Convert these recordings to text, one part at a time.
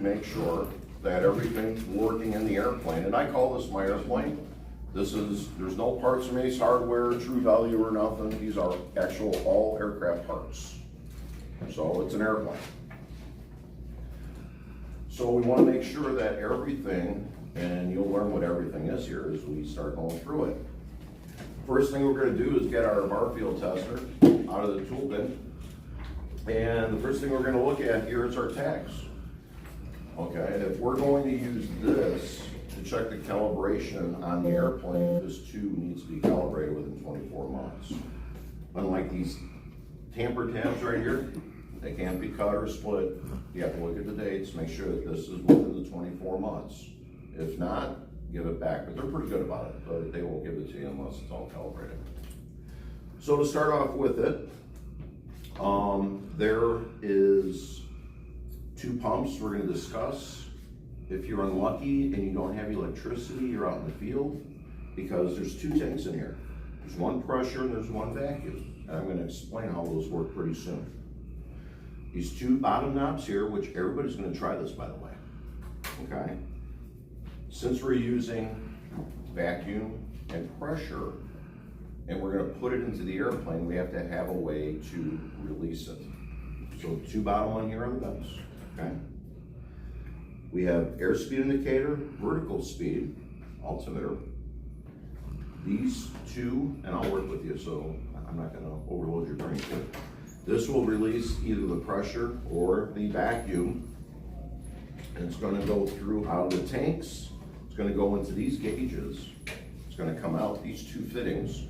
make sure that everything's working in the airplane. And I call this my airplane. There's no parts from Ace Hardware, True Value or nothing. These are actual all aircraft parts. So it's an airplane. So we want to make sure that everything, and you'll learn what everything is here as we start going through it. First thing we're going to do is get our bar field tester out of the tool bin. And the first thing we're going to look at here is our tags. Okay, if we're going to use this to check the calibration on the airplane, this tube needs to be calibrated within 24 months. Unlike these tamper tabs right here, they can't be cut or split. You have to look at the dates, make sure that this is within the 24 months. If not, give it back, but they're pretty good about it, but they won't give it to you unless it's all calibrated. So to start off with it, there is 2 pumps we're going to discuss. If you're unlucky and you don't have electricity, you're out in the field, because there's 2 tanks in here. There's one pressure and there's one vacuum. And I'm going to explain how those work pretty soon. These 2 bottom knobs here, which everybody's going to try this, by the way. Okay? Since we're using vacuum and pressure, and we're going to put it into the airplane, we have to have a way to release it. So 2 bottom on here are the belts. Okay? We have airspeed indicator, vertical speed, altimeter. These 2, and I'll work with you, so I'm not going to overload your brain here. This will release either the pressure or the vacuum, and it's going to go through out of the tanks. It's going to go into these gauges. It's going to come out these 2 fittings.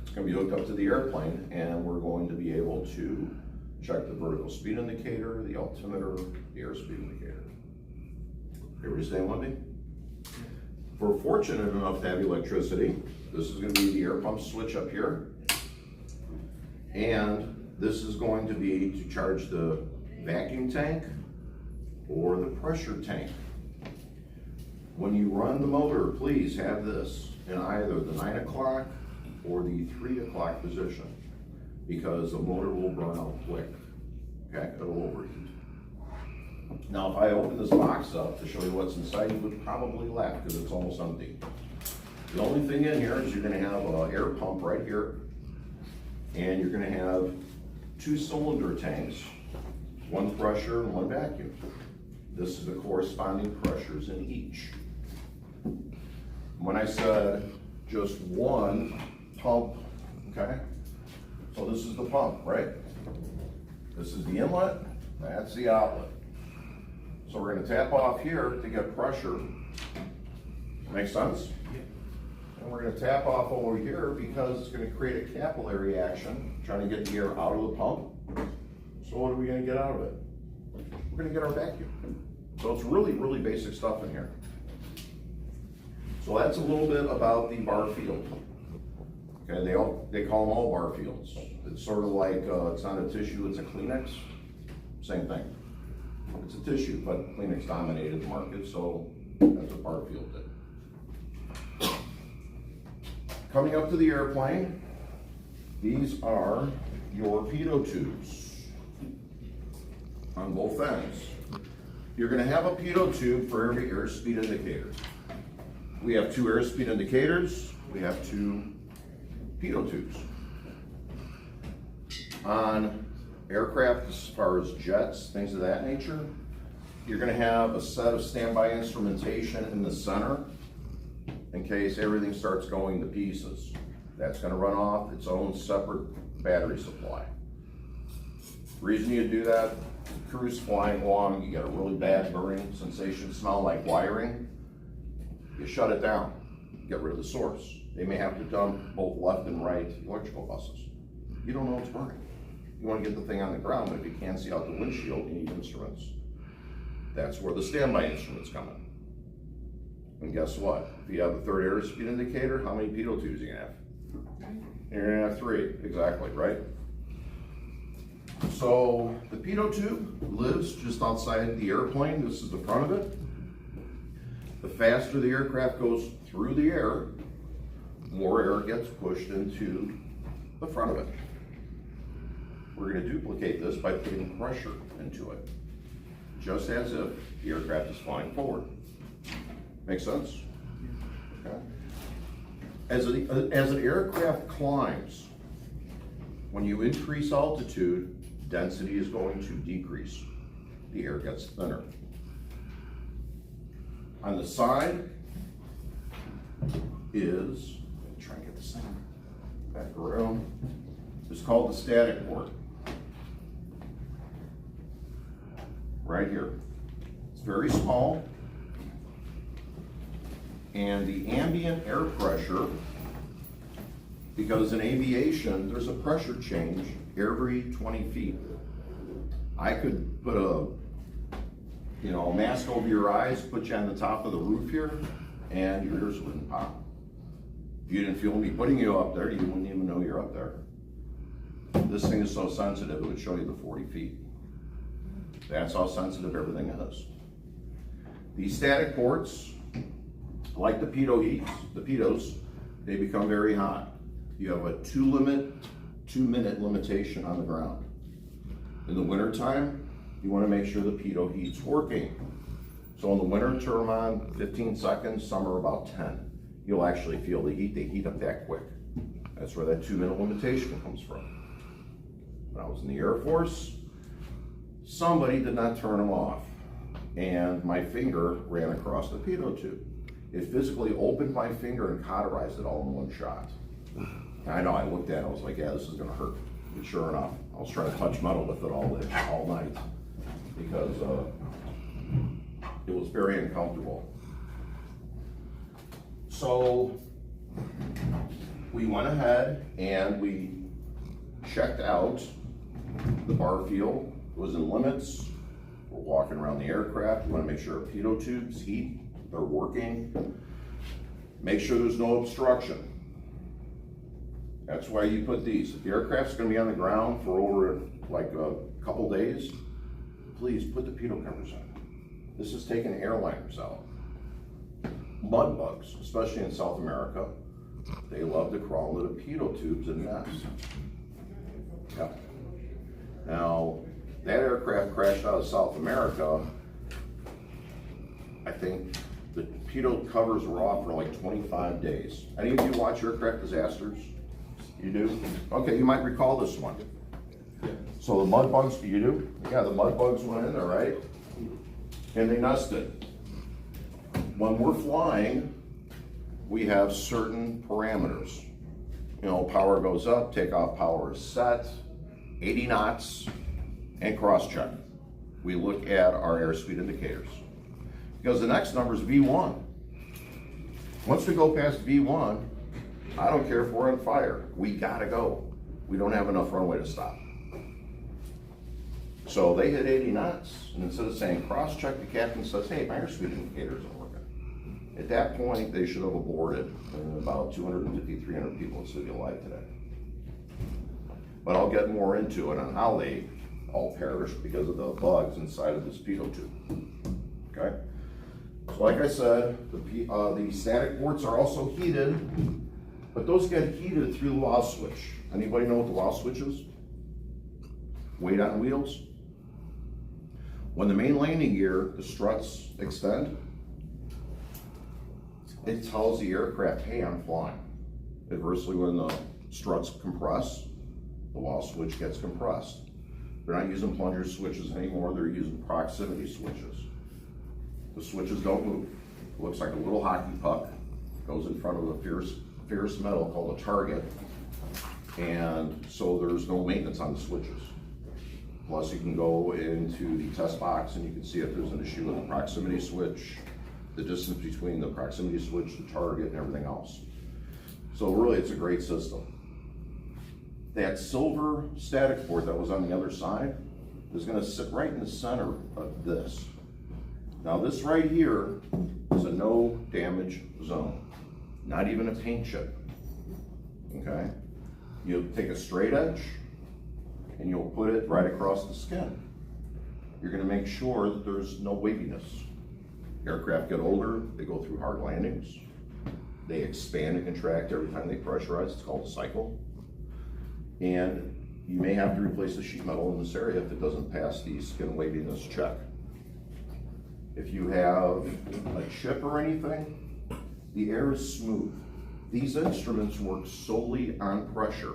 It's going to be hooked up to the airplane, and we're going to be able to check the vertical speed indicator, the altimeter, the airspeed indicator. Everybody staying with me? If we're fortunate enough to have electricity, this is going to be the air pump switch up here. And this is going to be to charge the vacuum tank or the pressure tank. When you run the motor, please have this in either the 9 o'clock or the 3 o'clock position, because the motor will burn out quick. Okay, it'll overheat. Now, if I open this box up to show you what's inside, you would probably laugh because it's almost empty. The only thing in here is you're going to have an air pump right here, and you're going to have 2 cylinder tanks, 1 pressure and 1 vacuum. This is the corresponding pressures in each. When I said just 1 pump, okay? So this is the pump, right? This is the inlet, that's the outlet. So we're going to tap off here to get pressure. Make sense? Yeah. And we're going to tap off over here because it's going to create a capillary action, trying to get the air out of the pump. So what are we going to get out of it? We're going to get our vacuum. So it's really, really basic stuff in here. So that's a little bit about the bar field. Okay, they call them all bar fields. It's sort of like, it's not a tissue, it's a Kleenex. Same thing. It's a tissue, but Kleenex dominated the market, so that's what bar field did. Coming up to the airplane, these are your pitot tubes on both ends. You're going to have a pitot tube for every airspeed indicator. We have 2 airspeed indicators. We have 2 pitot tubes. On aircraft, as far as jets, things of that nature, you're going to have a set of standby instrumentation in the center in case everything starts going to pieces. That's going to run off its own separate battery supply. The reason you do that, the crew's flying along, you get a really bad burning sensation, smell like wiring, you shut it down, get rid of the source. They may have to dump both left and right electrical buses. You don't know it's burning. You want to get the thing on the ground, but if you can't see out the windshield, you need instruments. That's where the standby instruments come in. And guess what? If you have the 3rd airspeed indicator, how many pitot tubes are you going to have? You're going to have 3, exactly, right? So the pitot tube lives just outside the airplane. This is the front of it. The faster the aircraft goes through the air, more air gets pushed into the front of it. We're going to duplicate this by putting pressure into it. just as if the aircraft is flying forward. Make sense? Okay. As an aircraft climbs, when you increase altitude, density is going to decrease. The air gets thinner. On the side is, try and get this thing back around. It's called the static port. Right here. It's very small. And the ambient air pressure, because in aviation, there's a pressure change every 20 feet. I could put a mask over your eyes, put you on the top of the roof here, and your ears wouldn't pop. If you didn't feel me putting you up there, you wouldn't even know you're up there. This thing is so sensitive, it would show you the 40 feet. That's how sensitive everything is. These static ports, like the pitos, they become very hot. You have a 2-minute limitation on the ground. In the wintertime, you want to make sure the pitot heat's working. So in the winter, turn them on 15 seconds, some are about 10. You'll actually feel the heat, they heat up that quick. That's where that 2-minute limitation comes from. When I was in the Air Force, somebody did not turn them off, and my finger ran across the pitot tube. It physically opened my finger and cauterized it all in one shot. And I know, I looked at it, I was like, yeah, this is gonna hurt. And sure enough, I was trying to touch metal with it all night because it was very uncomfortable. So we went ahead and we checked out the bar field. It was in limits. We're walking around the aircraft. We want to make sure our pitot tubes heat, they're working. Make sure there's no obstruction. That's why you put these. If the aircraft's going to be on the ground for over like a couple days, please put the pitot covers on. This is taking airliners out. Mud bugs, especially in South America, they love to crawl into the pitot tubes and nests. Yep. Now, that aircraft crashed out of South America. I think the pitot covers were off for like 25 days. Any of you watch aircraft disasters? You do? Okay, you might recall this one. So the mud bugs, you do? Yeah, the mud bugs went in there, right? And they nested. When we're flying, we have certain parameters. You know, power goes up, takeoff power is set, 80 knots, and cross-check. We look at our airspeed indicators. Because the next number is V1. Once we go past V1, I don't care if we're on fire. We gotta go. We don't have enough runway to stop. So they hit 80 knots, and instead of saying cross-check, the captain says, hey, my airspeed indicator isn't working. At that point, they should have aborted, and about 250, 300 people would still be alive today. But I'll get more into it on how they all perished because of the bugs inside of this pitot tube. Okay? So like I said, the static ports are also heated, but those get heated through the wow switch. Anybody know what the wow switch is? Weight on wheels. When the main landing gear, the struts extend, it tells the aircraft, hey, I'm flying. Adversely, when the struts compress, the wow switch gets compressed. They're not using plunger switches anymore, they're using proximity switches. The switches don't move. It looks like a little hockey puck, goes in front of a fierce metal called a target, and so there's no maintenance on the switches. Plus you can go into the test box and you can see if there's an issue with the proximity switch, the distance between the proximity switch, the target, and everything else. So really, it's a great system. That silver static port that was on the other side is going to sit right in the center of this. Now this right here is a no damage zone, not even a paint chip, okay? You'll take a straight edge and you'll put it right across the skin. You're going to make sure that there's no waviness. Aircraft get older, they go through hard landings. They expand and contract every time they pressurize. It's called a cycle. And you may have to replace the sheet metal in this area if it doesn't pass the skin waviness check. If you have a chip or anything, the air is smooth. These instruments work solely on pressure.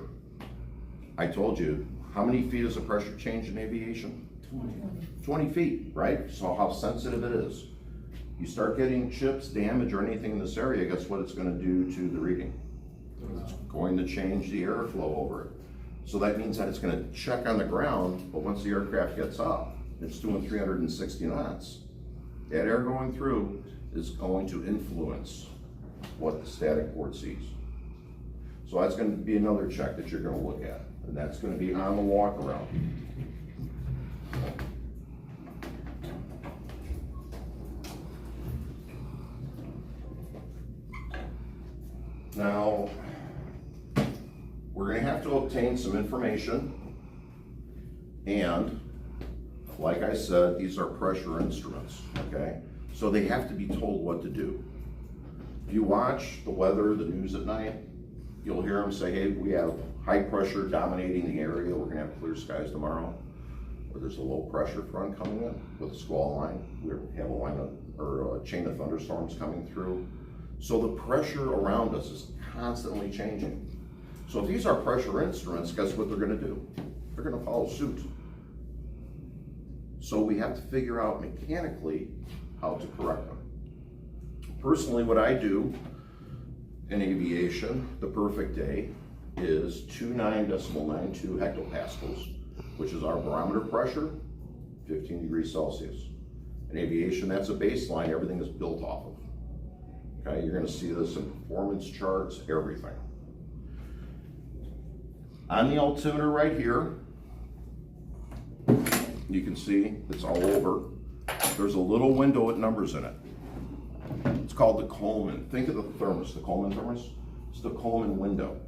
I told you, how many feet is a pressure change in aviation? 20 feet, right? So how sensitive it is. You start getting chips, damage, or anything in this area, guess what it's going to do to the reading? It's going to change the airflow over it. So that means that it's going to check on the ground, but once the aircraft gets up, it's doing 360 knots. That air going through is going to influence what the static board sees. So that's going to be another check that you're going to look at, and that's going to be on the walk around. Now, we're going to have to obtain some information, and like I said, these are pressure instruments, okay? So they have to be told what to do. If you watch the weather, the news at night, you'll hear them say, hey, we have high pressure dominating the area, we're gonna have clear skies tomorrow. Or there's a low pressure front coming in with a squall line. We have a line of, or a chain of thunderstorms coming through. So the pressure around us is constantly changing. So if these are pressure instruments, guess what they're gonna do? They're gonna follow suit. So we have to figure out mechanically how to correct them. Personally, what I do in aviation, the perfect day, is 29.92 hectopascals, which is our barometer pressure, 15 degrees Celsius. In aviation, that's a baseline everything is built off of. Okay, you're gonna see this in performance charts, everything. On the altimeter right here, you can see it's all over. There's a little window with numbers in it. It's called the Coleman. Think of the thermos, the Coleman thermos. It's the Coleman window.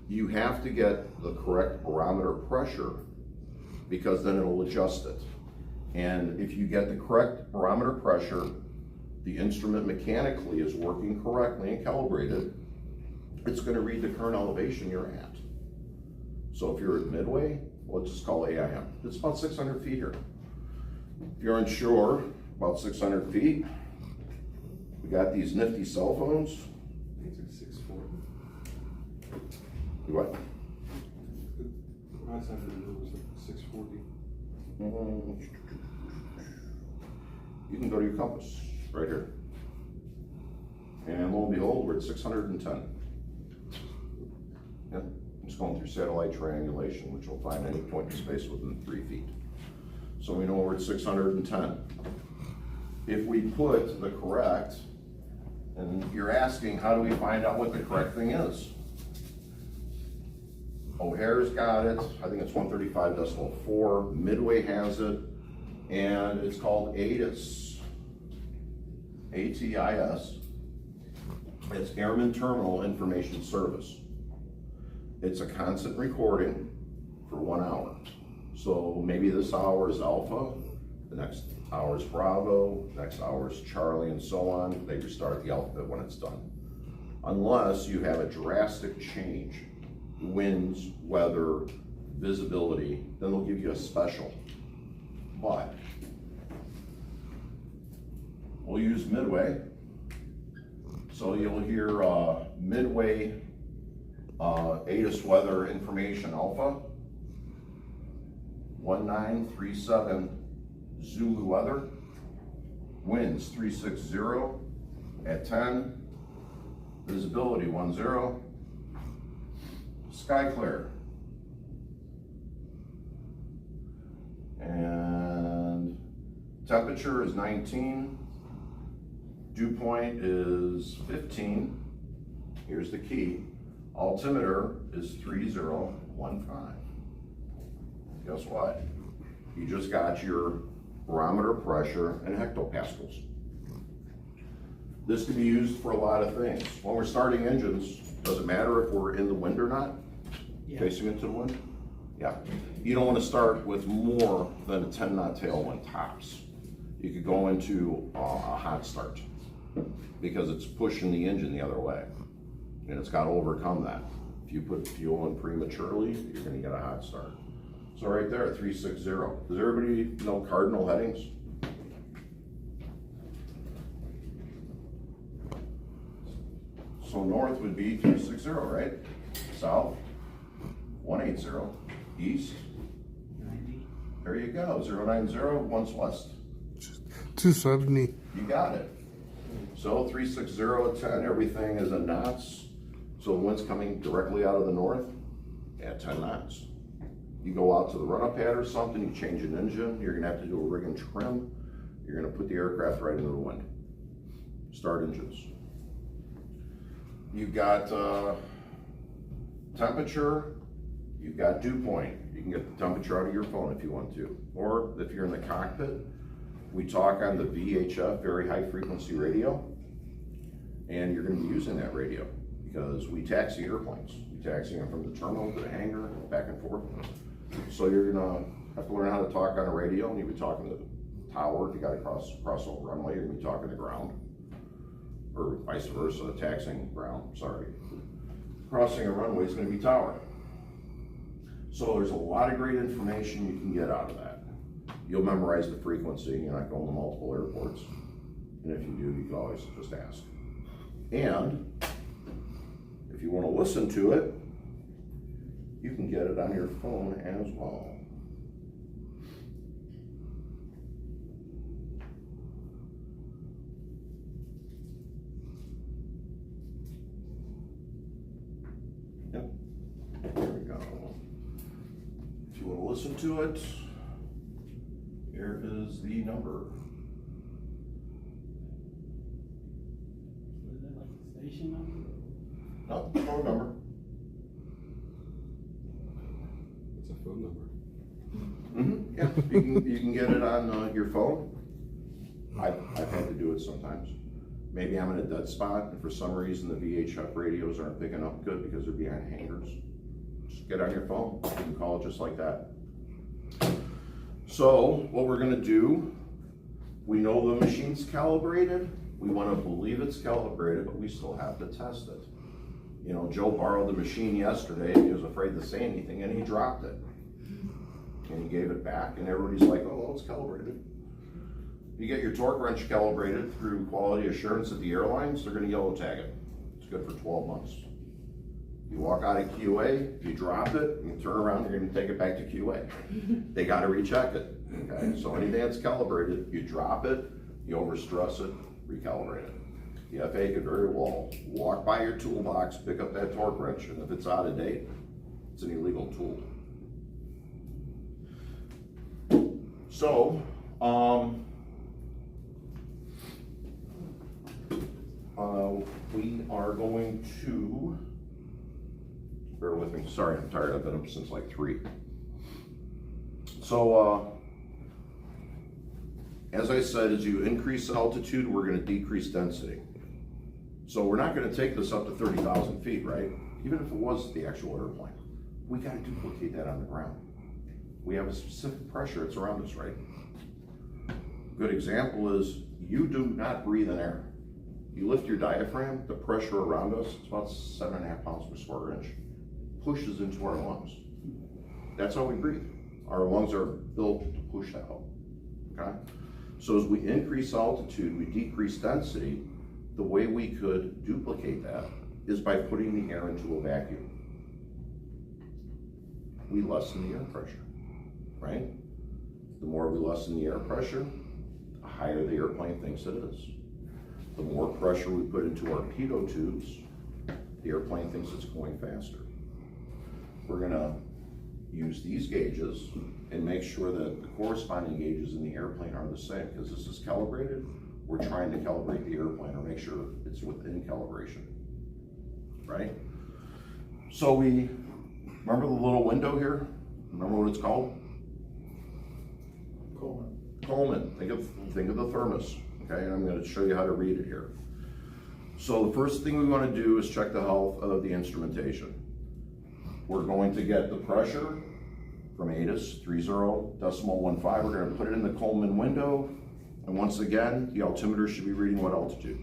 You have to get the correct barometer pressure because then it'll adjust it. And if you get the correct barometer pressure, the instrument mechanically is working correctly and calibrated, it's going to read the current elevation you're at. So if you're at midway, let's just call AIM. It's about 600 feet here. If you're on shore, about 600 feet, we got these nifty cell phones. I think it's like 640. What? Last time I did it was like 640. You can go to your compass right here. And lo and behold, we're at 610. Yeah. It's going through satellite triangulation, which will find any point in space within 3 feet. So we know we're at 610. If we put the correct, and you're asking, how do we find out what the correct thing is? O'Hare's got it, I think it's 135.4, Midway has it, and it's called ATIS, A-T-I-S. It's Airman Terminal Information Service. It's a constant recording for 1 hour. So maybe this hour is Alpha, the next hour is Bravo, next hour is Charlie, and so on. They restart the alphabet when it's done. Unless you have a drastic change, winds, weather, visibility, then they'll give you a special. But we'll use Midway. So you'll hear Midway ATIS weather information Alpha 1937 Zulu weather, winds 360 at 10, visibility 10, sky clear, and temperature is 19, dew point is 15. Here's the key, altimeter is 3015. Guess what? You just got your barometer pressure in hectopascals. This can be used for a lot of things. When we're starting engines, does it matter if we're in the wind or not? Yeah. Facing into the wind? Yeah. You don't want to start with more than a 10 knot tailwind tops. You could go into a hot start because it's pushing the engine the other way. And it's got to overcome that. If you put fuel in prematurely, you're going to get a hot start. So right there, 360. Does everybody know cardinal headings? So north would be 360, right? South, 180. East, 90. there you go, 090, one's west. 270. You got it. So 360 at 10, everything is in knots. So the wind's coming directly out of the north at 10 knots. You go out to the run-up pad or something, you change an engine, you're gonna have to do a rig and trim. You're gonna put the aircraft right into the wind. Start engines. You've got temperature, you've got dew point. You can get the temperature out of your phone if you want to. Or if you're in the cockpit, we talk on the VHF, very high frequency radio, and you're gonna be using that radio because we taxi airplanes. We taxi them from the terminal to the hangar, back and forth. So you're gonna have to learn how to talk on a radio, and you'll be talking to the tower. If you gotta cross a runway, you're gonna be talking to ground. Or vice versa, taxiing ground, sorry. Crossing a runway is gonna be tower. So there's a lot of great information you can get out of that. You'll memorize the frequency, you're not going to multiple airports. And if you do, you can always just ask. And if you want to listen to it, you can get it on your phone as well. Yep, there we go. If you want to listen to it, here is the number. Is that like a station number? No, phone number. It's a phone number. Mm-hmm. Yeah, you can get it on your phone. I've had to do it sometimes. Maybe I'm in a dead spot, and for some reason the VHF radios aren't picking up good because they're behind hangars. Just get on your phone. You can call it just like that. So what we're gonna do, we know the machine's calibrated. We want to believe it's calibrated, but we still have to test it. You know, Joe borrowed the machine yesterday, and he was afraid to say anything, and he dropped it. And he gave it back, and everybody's like, oh, well, it's calibrated. You get your torque wrench calibrated through quality assurance at the airlines, they're gonna yellow tag it. It's good for 12 months. You walk out of QA, you drop it, you turn around, you're gonna take it back to QA. They gotta recheck it, okay? So anything that's calibrated, you drop it, you overstress it, recalibrate it. The FAA could very well walk by your toolbox, pick up that torque wrench, and if it's out of date, it's an illegal tool. So, we are going to, bear with me, sorry, I'm tired, I've been up since like 3. So, as I said, as you increase altitude, we're gonna decrease density. So we're not gonna take this up to 30,000 feet, right? Even if it was the actual airplane, we gotta duplicate that on the ground. We have a specific pressure that's around us, right? Good example is you do not breathe in air. You lift your diaphragm, the pressure around us, it's about 7.5 pounds per square inch, pushes into our lungs. That's how we breathe. Our lungs are built to push out, okay? So as we increase altitude, we decrease density. The way we could duplicate that is by putting the air into a vacuum. We lessen the air pressure, right? The more we lessen the air pressure, the higher the airplane thinks it is. The more pressure we put into our pitot tubes, the airplane thinks it's going faster. We're gonna use these gauges and make sure that the corresponding gauges in the airplane are the same, because this is calibrated. We're trying to calibrate the airplane or make sure it's within calibration, right? So we, remember the little window here? Remember what it's called? Coleman. Think of the thermos, okay? And I'm gonna show you how to read it here. So the first thing we wanna do is check the health of the instrumentation. We're going to get the pressure from ATIS 30.15. We're gonna put it in the Coleman window. And once again, the altimeter should be reading what altitude?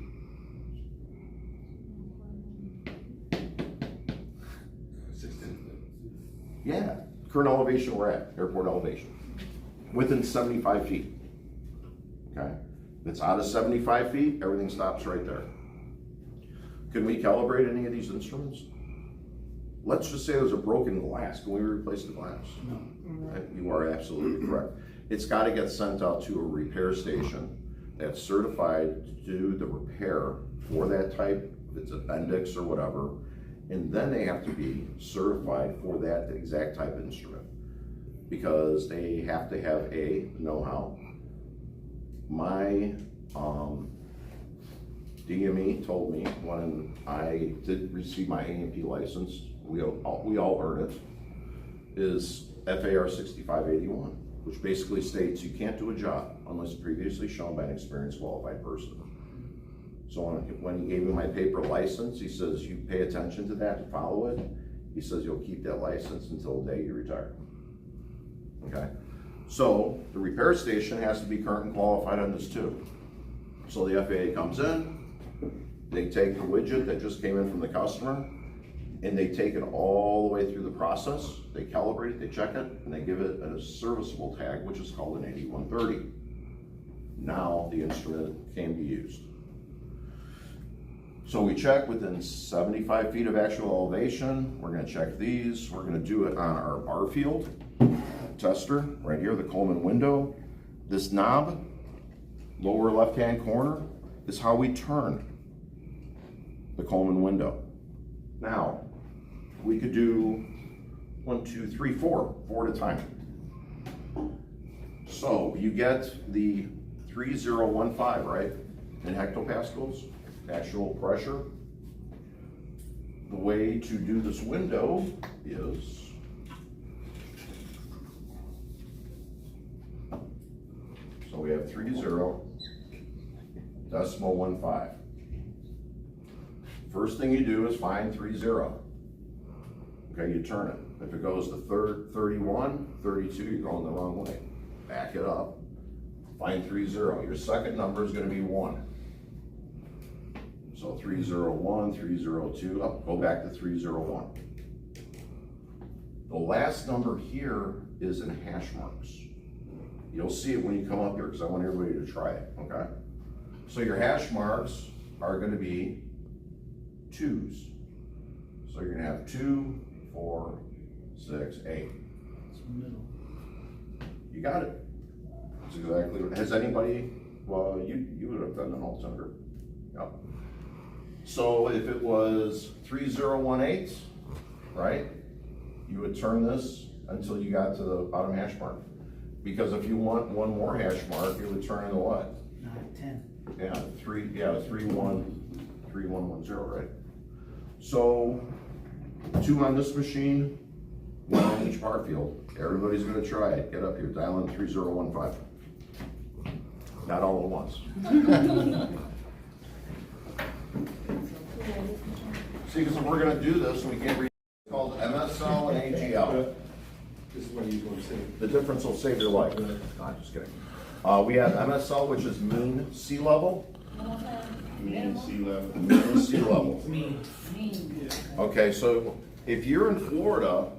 Yeah, current elevation we're at, airport elevation. Within 75 feet, okay? If it's out of 75 feet, everything stops right there. Can we calibrate any of these instruments? Let's just say there's a broken glass. Can we replace the glass? No. You are absolutely correct. It's got to get sent out to a repair station that's certified to do the repair for that type, if it's appendix or whatever, and then they have to be certified for that exact type of instrument because they have to have a know-how. My DME told me when I did receive my A&P license, we all earn it, is FAR 6581, which basically states you can't do a job unless previously shown by an experienced qualified person. So when he gave me my paper license, he says, you pay attention to that and follow it. He says, you'll keep that license until the day you retire. Okay? So the repair station has to be current and qualified on this too. So the FAA comes in, they take the widget that just came in from the customer, and they take it all the way through the process. They calibrate it, they check it, and they give it a serviceable tag, which is called an 8130. Now the instrument can be used. So we check within 75 feet of actual elevation. We're gonna check these. We're gonna do it on our bar field tester, right here, the Coleman window. This knob, lower left-hand corner, is how we turn the Coleman window. Now, we could do 1, 2, 3, 4 at a time. So you get the 3015, right, in hectopascals, actual pressure. The way to do this window is so we have 30.15. First thing you do is find 30. Okay, you turn it. If it goes to 31, 32, you're going the wrong way. Back it up. Find 30. Your second number is going to be 1. So 301, 302, up, go back to 301. The last number here is in hash marks. You'll see it when you come up here because I want everybody to try it, okay? So your hash marks are going to be 2s. So you're going to have 2, 4, 6, 8. It's middle. You got it. That's exactly what, has anybody, well, you would have done an altimeter. Yep. So if it was 3018, right, you would turn this until you got to the bottom hash mark. Because if you want one more hash mark, you would turn into what? 10. Yeah, 3110, right? So 2 on this machine, 1 on each bar field. Everybody's gonna try it. Get up here, dial in 3015. Not all at once. See, because if we're gonna do this, we can't read, it's called MSL and AGL. This is what you want to say. The difference will save your life. No, I'm just kidding. We have MSL, which is mean sea level. Mean sea level. Mean sea level. Mean. Okay, so if you're in Florida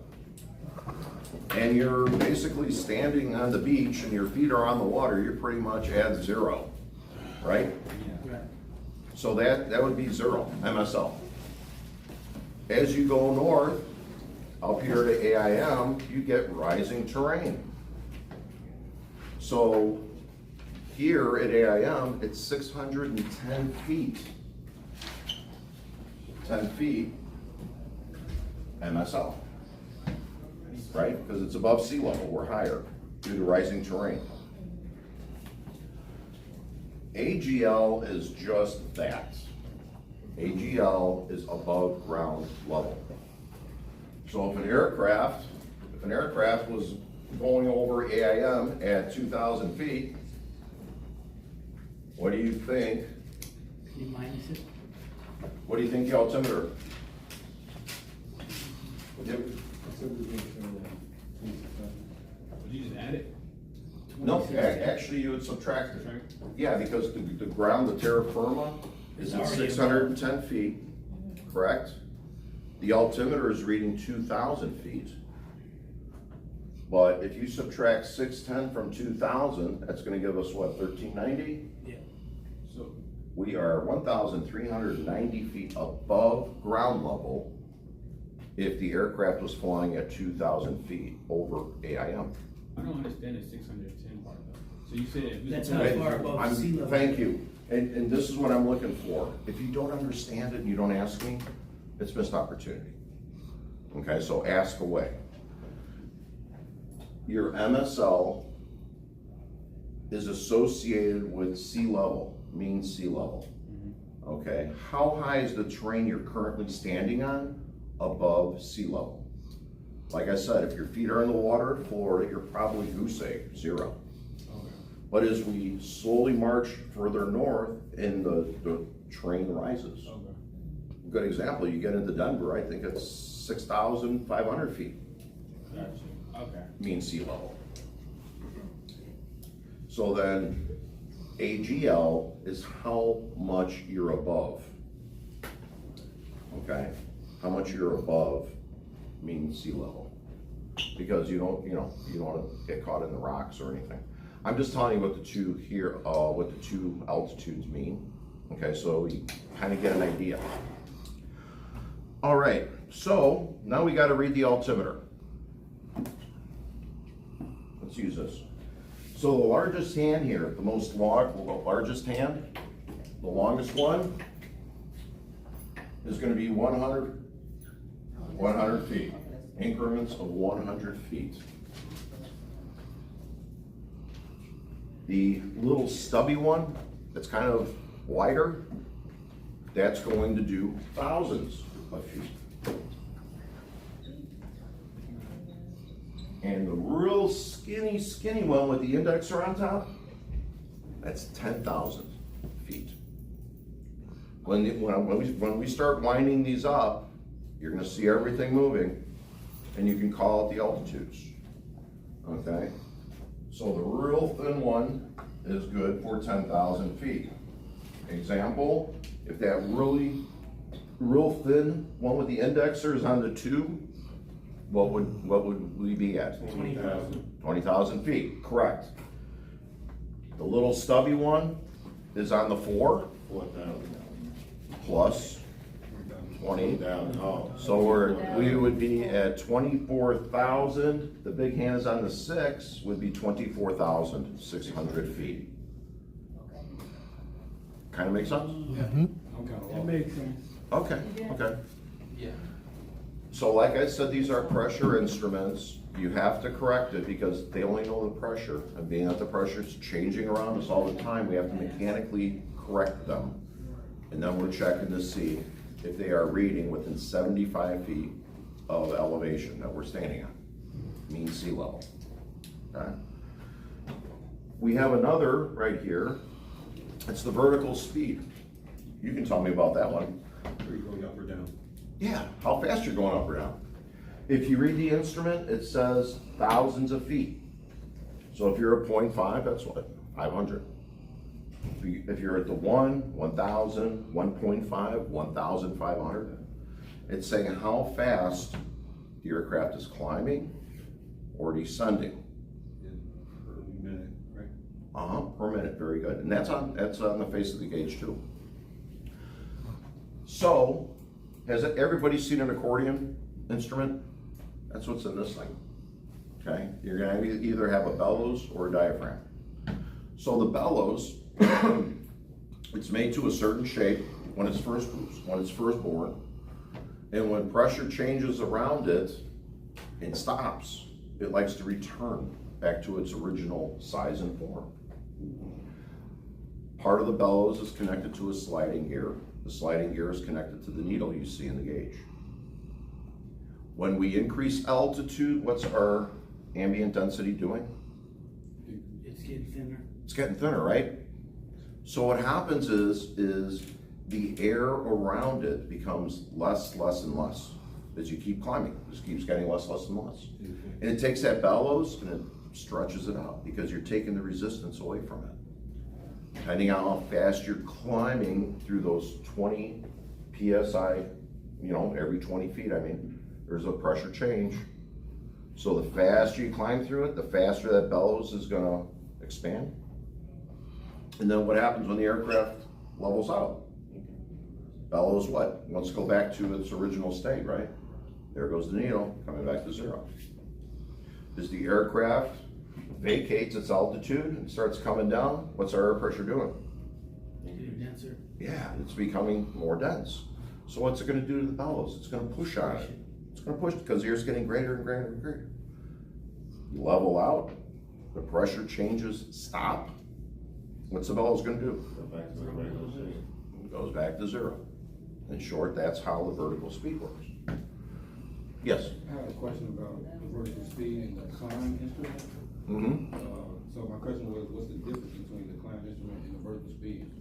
and you're basically standing on the beach and your feet are on the water, you're pretty much at 0, right? Right. So that would be 0, MSL. As you go north, up here to AIM, you get rising terrain. So here at AIM, it's 610 feet. 10 feet, MSL, right? Because it's above sea level, we're higher due to rising terrain. AGL is just that. AGL is above ground level. So if an aircraft was going over AIM at 2,000 feet, what do you think? You minus it. What do you think the altimeter? Yep. You just add it? No, actually you would subtract it. Yeah, because the ground, the terra firma, is at It's already 610 feet, correct? The altimeter is reading 2,000 feet. But if you subtract 610 from 2,000, that's gonna give us what, 1390? Yeah. So we are 1,390 feet above ground level if the aircraft was flying at 2,000 feet over AIM. I don't understand the 610 part though. So you said if That's it's how far above sea level. Thank you, and this is what I'm looking for. If you don't understand it and you don't ask me, it's missed opportunity. Okay, so ask away. Your MSL is associated with sea level, mean sea level. Okay, how high is the terrain you're currently standing on above sea level? Like I said, if your feet are in the water in Florida, you're probably goose egg, 0. Okay. But as we slowly march further north and the terrain rises. Okay. Good example, you get into Denver, I think it's 6,500 feet, Gotcha. Okay. mean sea level. So then AGL is how much you're above. Okay, how much you're above mean sea level. Because you don't want to get caught in the rocks or anything. I'm just telling you what the two here, what the two altitudes mean. Okay, so you kind of get an idea. All right, so now we got to read the altimeter. Let's use this. So the largest hand here, largest hand, the longest one is going to be 100 feet, increments of 100 feet. The little stubby one that's kind of wider, that's going to do thousands of feet. And the real skinny one with the indexer on top, that's 10,000 feet. When we start winding these up, you're gonna see everything moving, and you can call it the altitudes, okay? So the real thin one is good for 10,000 feet. Example, if that real thin one with the indexer is on the 2, what would we be at? 20,000. 20,000 feet, correct. The little stubby one is on the 4, 4,000. plus 20. 20,000. Oh. So we would be at 24,000. The big hand is on the 6, would be 24,600 feet. Kind of make sense? That makes sense. Okay, okay. Yeah. So like I said, these are pressure instruments. You have to correct it because they only know the pressure. And being that the pressure is changing around us all the time, we have to mechanically correct them. And then we're checking to see if they are reading within 75 feet of elevation that we're standing on, mean sea level. Okay? We have another right here. It's the vertical speed. You can tell me about that one. Are you going up or down? Yeah, how fast you're going up or down. If you read the instrument, it says thousands of feet. So if you're at 0.5, that's what? 500. If you're at the 1, 1,000, 1.5, 1,500, it's saying how fast the aircraft is climbing or descending. Per minute, right? Per minute, very good. And that's on the face of the gauge too. So, has everybody seen an accordion instrument? That's what's in this thing. Okay, you're gonna either have a bellows or a diaphragm. So the bellows, it's made to a certain shape when it's first born, and when pressure changes around it and stops, it likes to return back to its original size and form. Part of the bellows is connected to a sliding gear. The sliding gear is connected to the needle you see in the gauge. When we increase altitude, what's our ambient density doing? It's getting thinner. It's getting thinner, right? So what happens is the air around it becomes less and less as you keep climbing. It just keeps getting less and less. And it takes that bellows and it stretches it out because you're taking the resistance away from it. Depending on how fast you're climbing through those 20 PSI, every 20 feet, there's a pressure change. So the faster you climb through it, the faster that bellows is gonna expand. And then what happens when the aircraft levels out. Bellows what? Wants to go back to its original state, right? There goes the needle, coming back to zero. As the aircraft vacates its altitude and starts coming down, what's our air pressure doing? Making it denser. Yeah, it's becoming more dense. So what's it gonna do to the bellows? It's gonna push on it. It's gonna push because the air's getting greater and greater and greater. You level out, the pressure changes, stop. What's the bellows gonna do? It goes back to zero. In short, that's how the vertical speed works. Yes? I have a question about the vertical speed and the climb instrument. Mm-hmm. So my question was, what's the difference between the climb instrument and the vertical speed?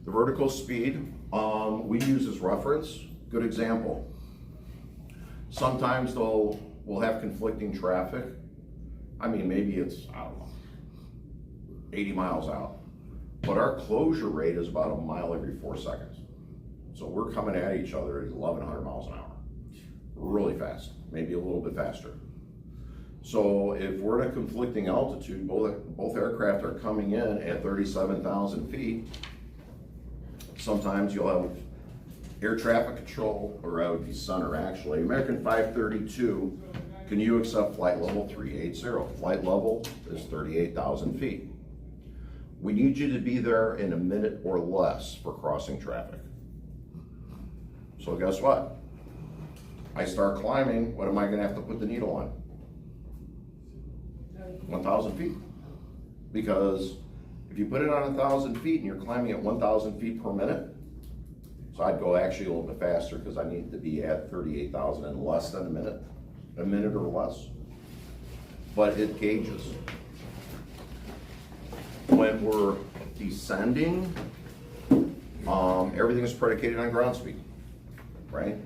The vertical speed, we use as reference. Good example. Sometimes we'll have conflicting traffic. I mean, maybe it's, I don't know, 80 miles out. But our closure rate is about a mile every 4 seconds. So we're coming at each other at 1,100 miles an hour. Really fast, maybe a little bit faster. So if we're at a conflicting altitude, both aircraft are coming in at 37,000 feet. Sometimes you'll have air traffic control, or that would be center actually. American 532, can you accept flight level 380? Flight level is 38,000 feet. We need you to be there in a minute or less for crossing traffic. So guess what? I start climbing, what am I gonna have to put the needle on? 1,000 feet. Because if you put it on 1,000 feet and you're climbing at 1,000 feet per minute, so I'd go actually a little bit faster because I need to be at 38,000 in less than a minute or less. But it gauges. When we're descending, everything is predicated on ground speed, right?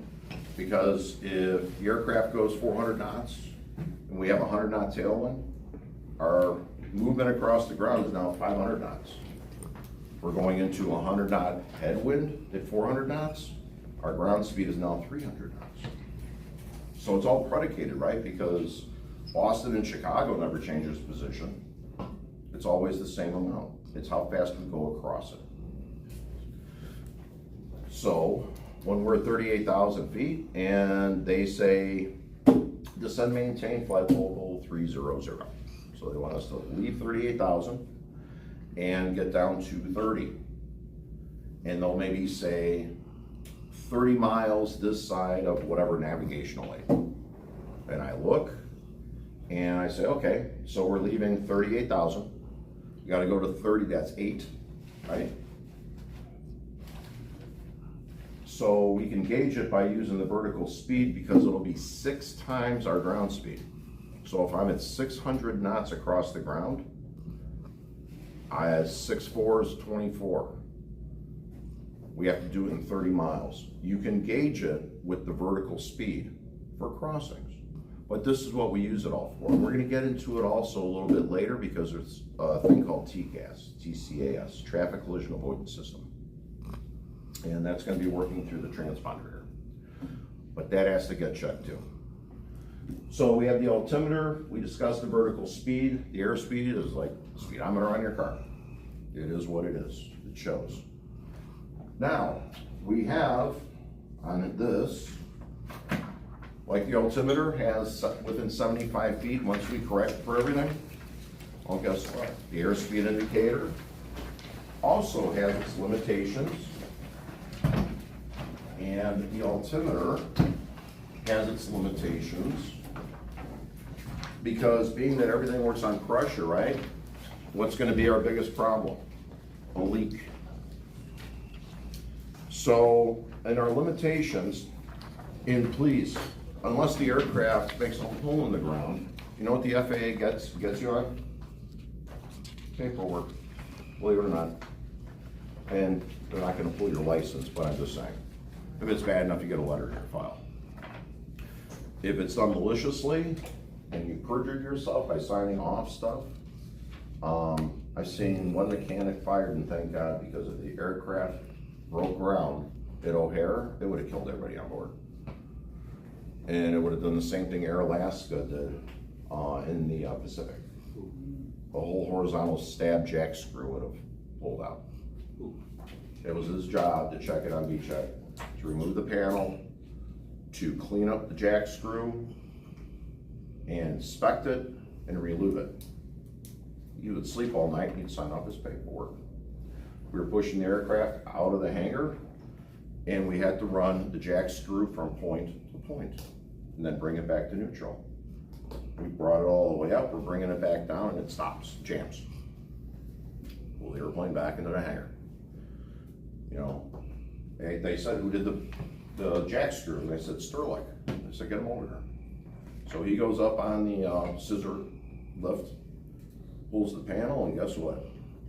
Because if the aircraft goes 400 knots and we have a 100-knot tailwind, our movement across the ground is now 500 knots. We're going into a 100-knot headwind at 400 knots. Our ground speed is now 300 knots. So it's all predicated, right? Because Boston and Chicago never changes position. It's always the same amount. It's how fast we go across it. So when we're at 38,000 feet and they say descend, maintain flight level 300. So they want us to leave 38,000 and get down to 30. And they'll maybe say 30 miles this side of whatever navigational aid. And I look and I say, okay, so we're leaving 38,000. You gotta go to 30, that's 8, right? So we can gauge it by using the vertical speed because it'll be 6 times our ground speed. So if I'm at 600 knots across the ground, 6.4 is 24. We have to do it in 30 miles. You can gauge it with the vertical speed for crossings. But this is what we use it all for. We're gonna get into it also a little bit later because there's a thing called TCAS, Traffic Collision Avoidance System. And that's gonna be working through the transponder here. But that has to get checked too. So we have the altimeter, we discussed the vertical speed. The airspeed is like the speedometer on your car. It is what it is, it shows. Now, we have on this, like the altimeter has within 75 feet, once we correct for everything, well, guess what? The airspeed indicator also has its limitations, and the altimeter has its limitations because being that everything works on pressure, right? What's gonna be our biggest problem? A leak. So, in our limitations, please, unless the aircraft makes a hole in the ground, you know what the FAA gets you on? Paperwork, believe it or not. And they're not gonna pull your license, but I'm just saying. If it's bad enough, you get a letter in your file. If it's done maliciously, and you perjured yourself by signing off stuff, I've seen one mechanic fired, and thank God, because if the aircraft broke ground at O'Hare, they would have killed everybody on board. And it would have done the same thing Air Alaska did in the Pacific. The whole horizontal stab jack screw would have pulled out. It was his job to check it on B-check, to remove the panel, to clean up the jack screw, and inspect it, and relube it. He would sleep all night and he'd sign off his paperwork. We were pushing the aircraft out of the hangar, and we had to run the jack screw from point to point, and then bring it back to neutral. We brought it all the way up, we're bringing it back down, and it stops, jams. Pull the airplane back into the hangar. You know, they said, who did the jack screw? And they said, Sterling. I said, get him over here. So he goes up on the scissor lift, pulls the panel, and guess what?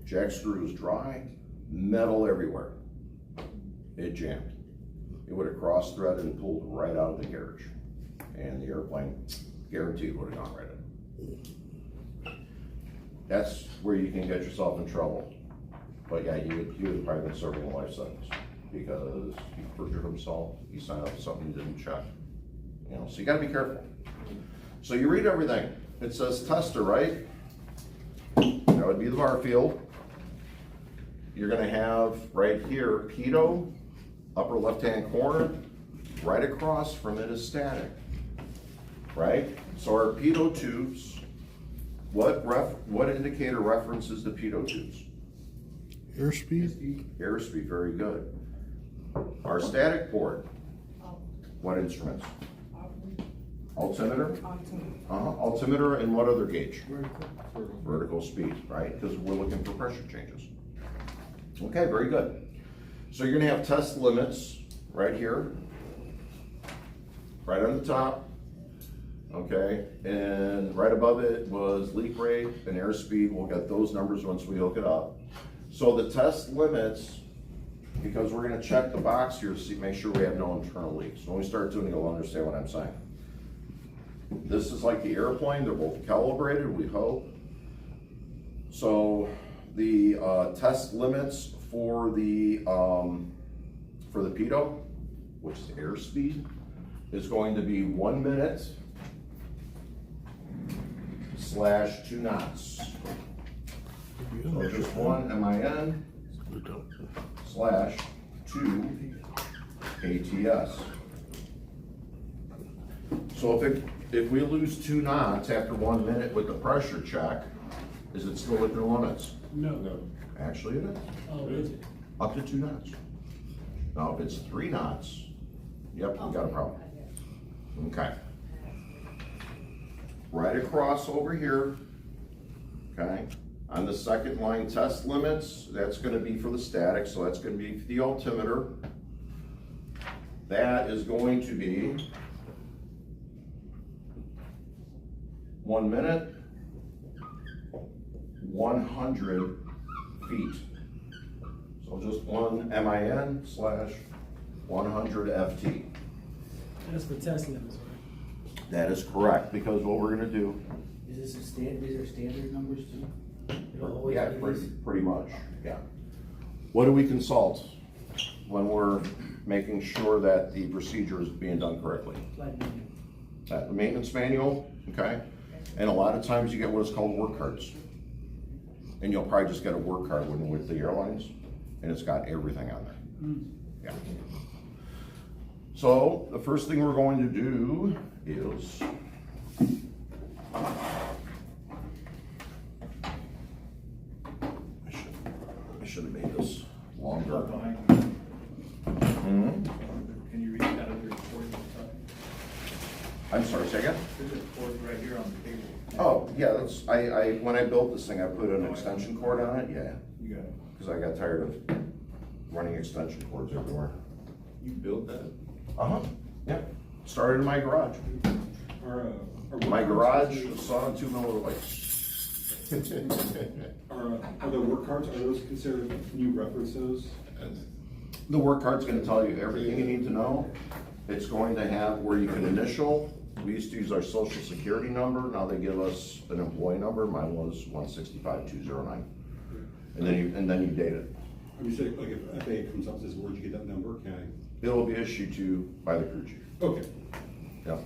Jack screw is dry, metal everywhere. It jammed. It would have cross-threaded and pulled right out of the carriage. And the airplane, guaranteed, would have gone right in. That's where you can get yourself in trouble. But yeah, he would have probably been serving a life sentence because he perjured himself, he signed up for something he didn't check. You know, so you gotta be careful. So you read everything. It says tester, right? That would be the bar field. You're gonna have right here, pitot, upper left-hand corner, right across from it is static, right? So our pitot tubes, what indicator references the pitot tubes? Airspeed? Airspeed, very good. Our static port, what instruments? Altimeter? Altimeter and what other gauge? Vertical speed, right? Because we're looking for pressure changes. Okay, very good. So you're gonna have test limits right here, right on the top, okay? And right above it was leak rate and airspeed. We'll get those numbers once we hook it up. So the test limits, because we're gonna check the box here to see, make sure we have no internal leaks. When we start doing it, you'll understand what I'm saying. This is like the airplane, they're both calibrated, we hope. So the test limits for the pitot, which is airspeed, is going to be 1 minute / 2 knots. So just 1 MIN / 2 ATS. So if we lose 2 knots after 1 minute with the pressure check, is it still within limits? No. Actually, it is. Oh, is it? Up to 2 knots. Now, if it's 3 knots, yep, we got a problem. Okay. Right across over here, okay, on the second line test limits, that's gonna be for the static, so that's gonna be the altimeter. That is going to be 1 minute, 100 feet. So just 1 MIN / 100 FT. That's the test limits, right? That is correct, because what we're gonna do, Is this a these are standard numbers too? It'll always yeah, be pretty much, yeah. What do we consult when we're making sure that the procedure is being done correctly? this. The maintenance manual, okay? And a lot of times you get what is called work cards. And you'll probably just get a work card with the airlines, and it's got everything on there. Yeah. So the first thing we're going to do is I should have made this longer. Can you read that other report? I'm sorry, say again? There's a report right here on the table. Oh, yeah, that's, when I built this thing, I put an extension cord on it, yeah. You got it. Because I got tired of running extension cords everywhere. You built that? Uh-huh, yeah. Started in my garage. My garage saw 2 millimeter lights. Are the work cards, are those considered, can you reference those? The work card's gonna tell you everything you need to know. It's going to have where you can initial. We used to use our social security number. Now they give us an employee number. Mine was 165209. And then you date it. I'm just saying, like if FAA comes up and says, where'd you get that number, can I? It will be issued to you by the crew chief. Okay. Yeah.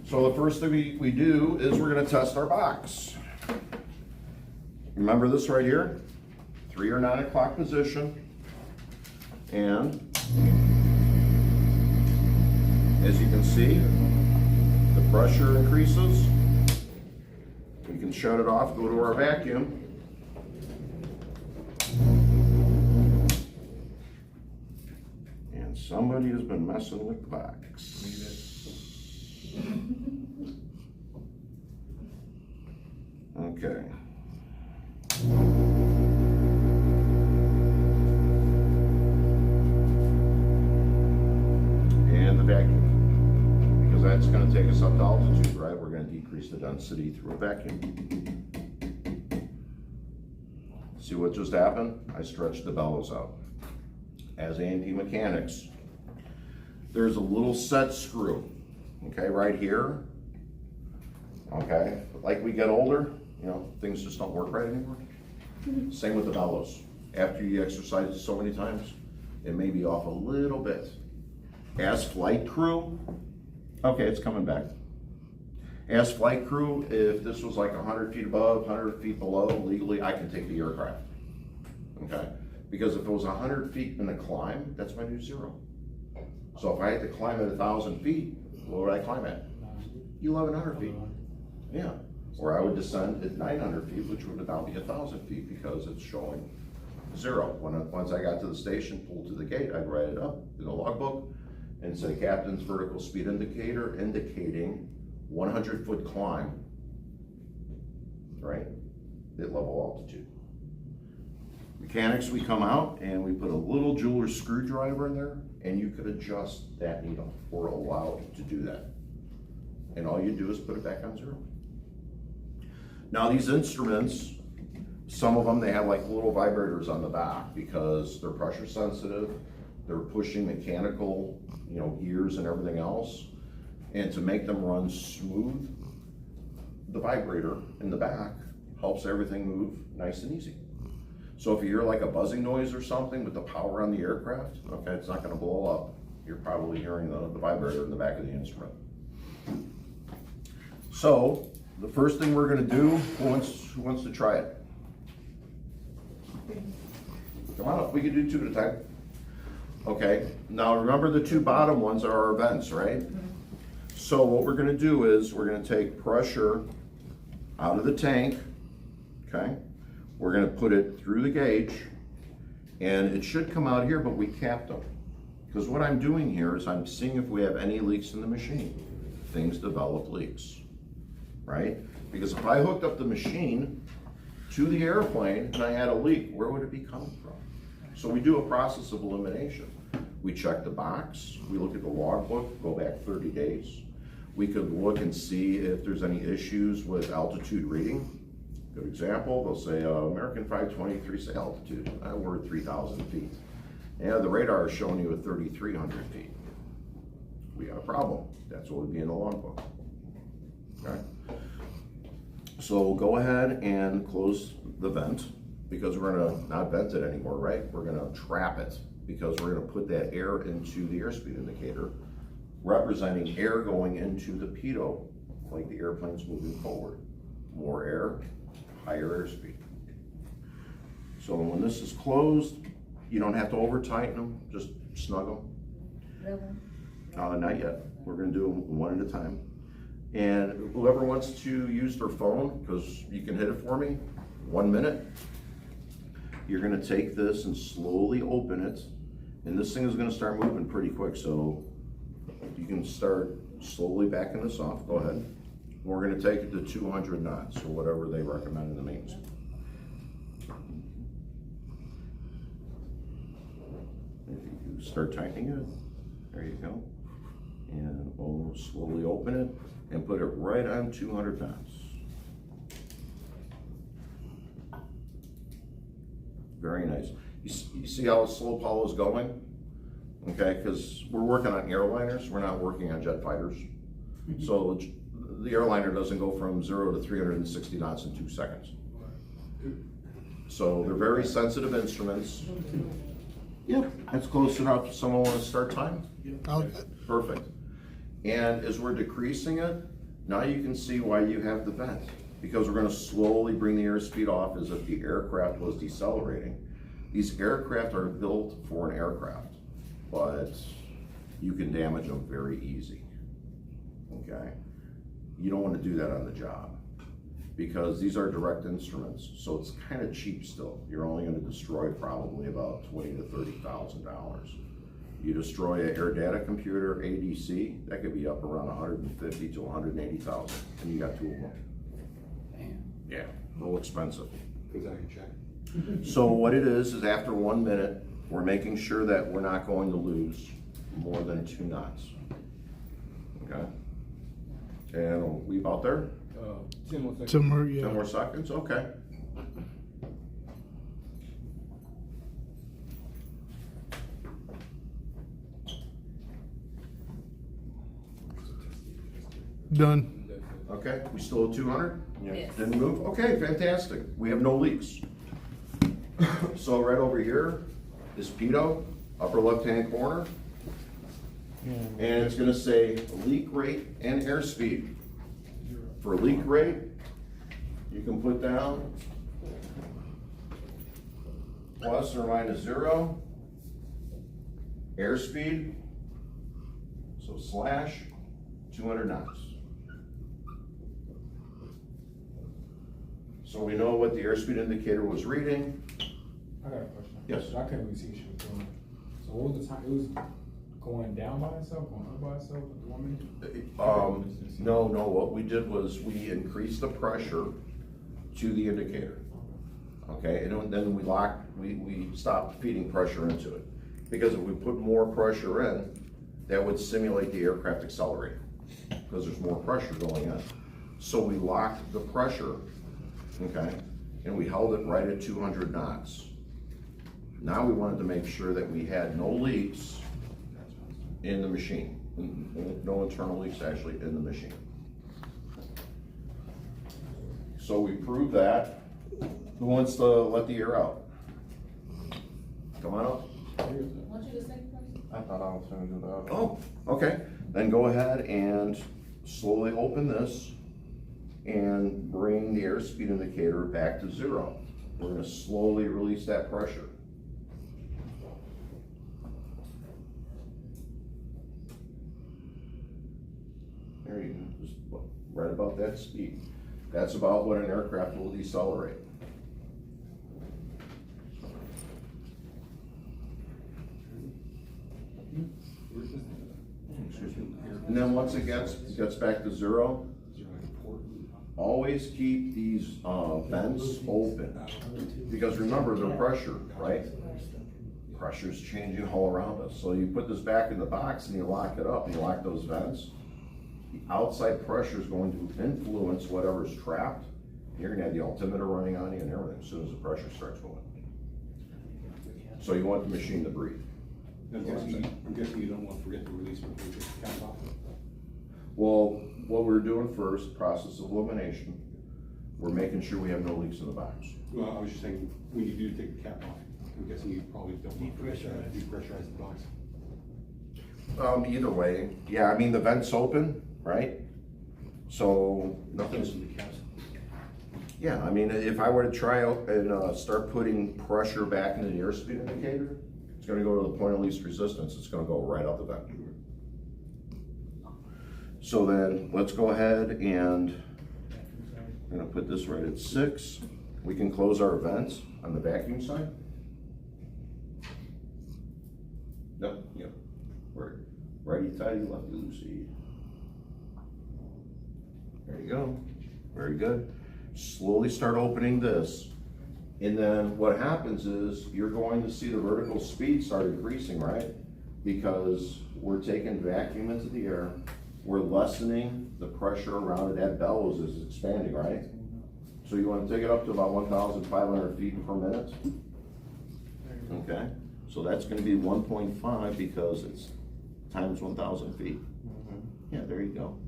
So the first thing we do is we're gonna test our box. Remember this right here? 3 or 9 o'clock position. And as you can see, the pressure increases. We can shut it off, go to our vacuum. And somebody has been messing with the box. Okay. And the vacuum, because that's going to take us up to altitude, right? We're going to decrease the density through a vacuum. See what just happened? I stretched the bellows out. As A&P mechanics, there's a little set screw, okay, right here. Okay, like we get older, you know, things just don't work right anymore. Same with the bellows. After you exercise it so many times, it may be off a little bit. As flight crew, okay, it's coming back. As flight crew, if this was like 100 feet above, 100 feet below, legally, I can take the aircraft, okay? Because if it was 100 feet in a climb, that's my new zero. So if I had to climb at 1,000 feet, what would I climb at? 1,100 feet. Yeah, or I would descend at 900 feet, which would now be 1,000 feet because it's showing zero. Once I got to the station, pulled to the gate, I'd write it up in the logbook and say captain's vertical speed indicator indicating 100-foot climb, right, at level altitude. Mechanics, we come out and we put a little jeweler's screwdriver in there and you could adjust that needle. We're allowed to do that. And all you do is put it back on zero. Now these instruments, some of them, they have like little vibrators on the back because they're pressure sensitive. They're pushing mechanical, you know, gears and everything else. And to make them run smooth, the vibrator in the back helps everything move nice and easy. So if you hear like a buzzing noise or something with the power on the aircraft, okay, it's not gonna blow up. You're probably hearing the vibrator in the back of the instrument. So the first thing we're gonna do, who wants to try it? Come on up, we can do 2 at a time. Okay, now remember the 2 bottom ones are our vents, right? So what we're gonna do is we're gonna take pressure out of the tank, okay? We're gonna put it through the gauge and it should come out here, but we capped them. Because what I'm doing here is I'm seeing if we have any leaks in the machine. Things develop leaks, right? Because if I hooked up the machine to the airplane and I had a leak, where would it be coming from? So we do a process of elimination. We check the box, we look at the logbook, go back 30 days. We could look and see if there's any issues with altitude reading. Good example, they'll say American 523 say altitude. We're at 3,000 feet. Yeah, the radar is showing you at 3,300 feet. We got a problem. That's what would be in the logbook. Okay. So go ahead and close the vent because we're gonna not vent it anymore, right? We're gonna trap it because we're gonna put that air into the airspeed indicator, representing air going into the pitot, like the airplane's moving forward. More air, higher airspeed. So when this is closed, you don't have to over tighten them, just snug them. Not yet. We're gonna do them one at a time. And whoever wants to use their phone, because you can hit it for me, 1 minute. You're gonna take this and slowly open it. And this thing is gonna start moving pretty quick, so you can start slowly backing this off. Go ahead. We're gonna take it to 200 knots, or whatever they recommend in the maintenance. If you start tightening it, there you go. And we'll slowly open it and put it right on 200 knots. Very nice. You see how slow Apollo's going? Okay, because we're working on airliners, we're not working on jet fighters. So the airliner doesn't go from 0 to 360 knots in 2 seconds. So they're very sensitive instruments. Yep, that's close enough. Someone want to start time? Perfect. And as we're decreasing it, now you can see why you have the vent. because we're gonna slowly bring the airspeed off as if the aircraft was decelerating. These aircraft are built for an aircraft, but you can damage them very easy, okay? You don't wanna do that on the job, because these are direct instruments, so it's kind of cheap still. You're only gonna destroy probably about $20,000 to $30,000. You destroy an air data computer, ADC, that could be up around 150 to 180,000, and you got two of them. Damn. Yeah, a little expensive. Goes out your check. So what it is after 1 minute, we're making sure that we're not going to lose more than 2 knots. Okay? And we'll leave out there, 10 more seconds. 10 more, 10 yeah. more seconds, okay. Done. Okay, we still at 200? Yes. Didn't move? Okay, fantastic. We have no leaks. So right over here is pitot, upper left-hand corner. And it's gonna say leak rate and airspeed. For leak rate, you can put down plus or minus 0. Airspeed, so slash 200 knots. So we know what the airspeed indicator was reading. I got a question. Yes. I couldn't really see what she was doing. So what was the time? It was going down by itself, going up by itself with the 1 minute? No, what we did was we increased the pressure to the indicator. Okay, and then we stopped feeding pressure into it. Because if we put more pressure in, that would simulate the aircraft accelerating, because there's more pressure going in. So we locked the pressure, okay, and we held it right at 200 knots. Now we wanted to make sure that we had no leaks in the machine. No internal leaks actually in the machine. So we proved that. Who wants to let the air out? Come on up. Want you to say first? I thought I was gonna do the other. Oh, okay. Then go ahead and slowly open this and bring the airspeed indicator back to 0. We're gonna slowly release that pressure. There you go, just right about that speed. That's about what an aircraft will decelerate. Excuse me. And then once it gets back to 0, always keep these vents open. Because remember, they're pressure, right? Pressure's changing all around us. So you put this back in the box and you lock it up and you lock those vents. The outside pressure is going to influence whatever's trapped. You're gonna have the altimeter running on you and everything as soon as the pressure starts going. So you want the machine to breathe. I'm guessing you don't want to forget to release before you take the cap off. Well, what we're doing first, process of elimination, we're making sure we have no leaks in the box. Well, I was just saying, when you do take the cap off, I'm guessing you probably don't want to depressurize the box. Either way, yeah, I mean, the vent's open, right? So nothing's, yeah, I mean, if I were to try out and start putting pressure back into the airspeed indicator, it's gonna go to the point of least resistance. It's gonna go right out the vent. So then, let's go ahead and I'm gonna put this right at 6. We can close our vents on the vacuum side. Yep, yep. Righty tighty, lefty loosey. There you go. Very good. Slowly start opening this. And then what happens is you're going to see the vertical speed start increasing, right? Because we're taking vacuum into the air. We're lessening the pressure around it. That bellows is expanding, right? So you want to take it up to about 1,500 feet per minute. Okay, so that's going to be 1.5 because it's times 1,000 feet. Yeah, there you go.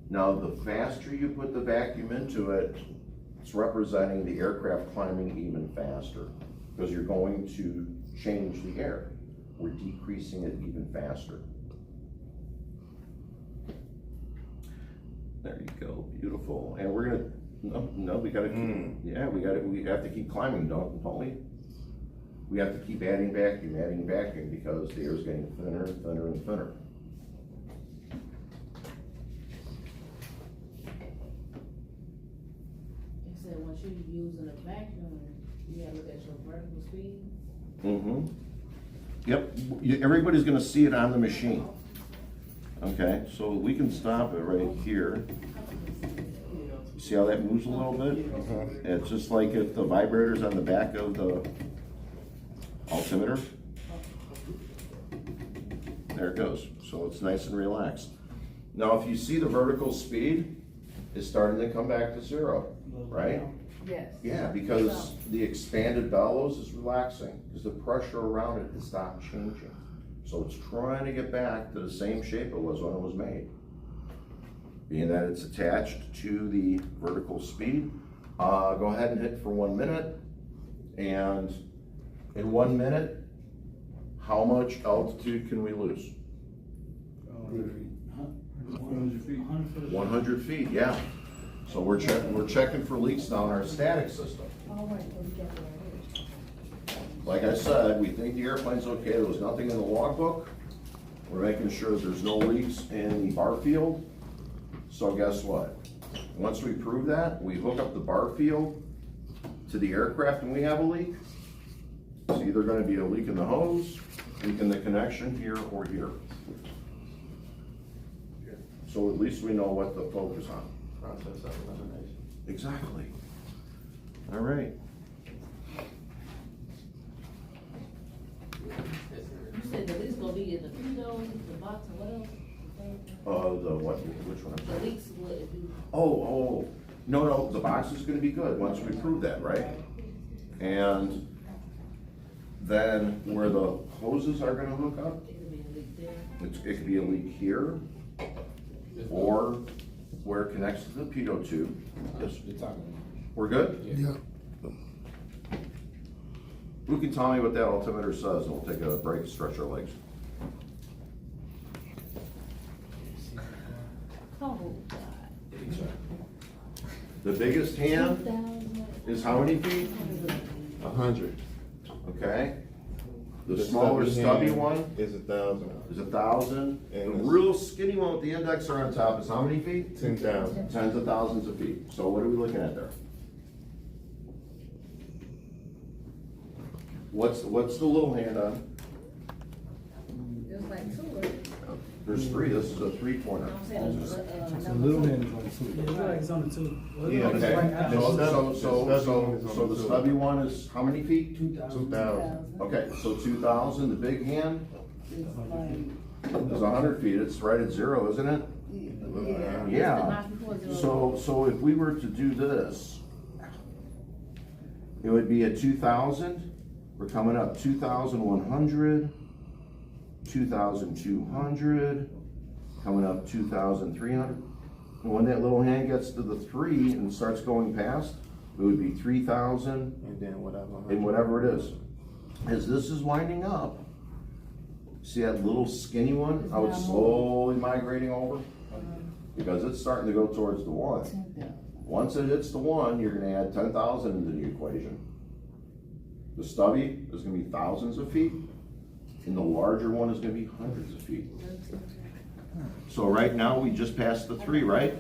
Now, the faster you put the vacuum into it, it's representing the aircraft climbing even faster because you're going to change the air. We're decreasing it even faster. There you go, beautiful. And we're gonna No, we gotta, yeah, we have to keep climbing, don't we? We have to keep adding vacuum, because the air's getting thinner and thinner and thinner. You said once you using a vacuum, you gotta look at your vertical speed. Mm-hmm. Yep, everybody's gonna see it on the machine. Okay, so we can stop it right here. See how that moves a little bit? It's just like if the vibrator's on the back of the altimeter. There it goes. So it's nice and relaxed. Now, if you see the vertical speed is starting to come back to zero, right? Yes. Yeah, because the expanded bellows is relaxing, because the pressure around it has stopped changing. So it's trying to get back to the same shape it was when it was made. Being that it's attached to the vertical speed, go ahead and hit for 1 minute. And in 1 minute, how much altitude can we lose? 100 feet, yeah. So we're checking for leaks down our static system. Like I said, we think the airplane's okay. There was nothing in the logbook. We're making sure that there's no leaks in the bar field. So guess what? Once we prove that, we hook up the bar field to the aircraft and we have a leak. It's either gonna be a leak in the hose, leak in the connection here or here. So at least we know what to focus on. Process of elimination. Exactly. All right. You said the leaks gonna be in the window, the box, and what else? The what, which one? The leaks would, if you. Oh, no, the box is gonna be good once we prove that, right? And then where the hoses are gonna hook up, It could be a leak there. it could be a leak here, or where it connects to the pitot tube. Yes, You're talking. we're good? Yeah. Who can tell me what that altimeter says, and we'll take a break, stretch our legs. Oh, God. The biggest hand 2,000. is how many feet? 100. Okay. The smaller stubby one is 1,000. is 1,000. The And real skinny one with the indexer on top is how many feet? 10,000. Tens of thousands of feet. So what are we looking at there? What's the little hand on? There's like two, right? There's three. This is a 3-pointer. I'm saying, So number little two. hand is on two. Yeah, it's like it's on the two. Well, Yeah, it's Okay. right after- So the stubby one is how many feet? 2,000. Okay, so 2,000. The big hand It's like, is 100 feet. It's right at zero, isn't it? yeah. Yeah. So if we were to do this, it would be at 2,000. We're coming up 2,100, 2,200, coming up 2,300. And when that little hand gets to the 3 and starts going past, it would be 3,000 And then whatever. and whatever it is. As this is winding up, see that little skinny one? How it's slowly migrating over? Because it's starting to go towards the 1. Once it hits the 1, you're gonna add 10,000 into the equation. The stubby is gonna be thousands of feet, and the larger one is gonna be hundreds of feet. So right now, we just passed the 3, right?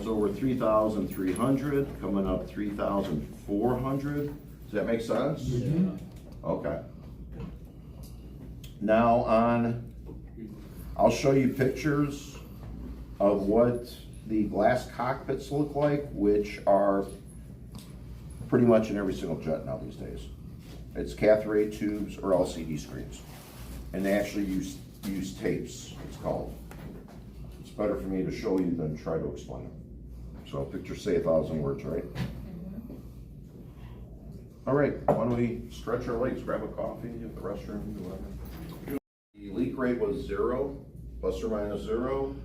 So we're 3,300, coming up 3,400. Does that make sense? Okay. Now I'll show you pictures of what the glass cockpits look like, which are pretty much in every single jet now these days. It's cathode ray tubes or LCD screens. And they actually use tapes, it's called. It's better for me to show you than try to explain it. So pictures say 1,000 words, right? All right, why don't we stretch our legs, grab a coffee at the restroom, do whatever. The leak rate was 0, plus or minus 0.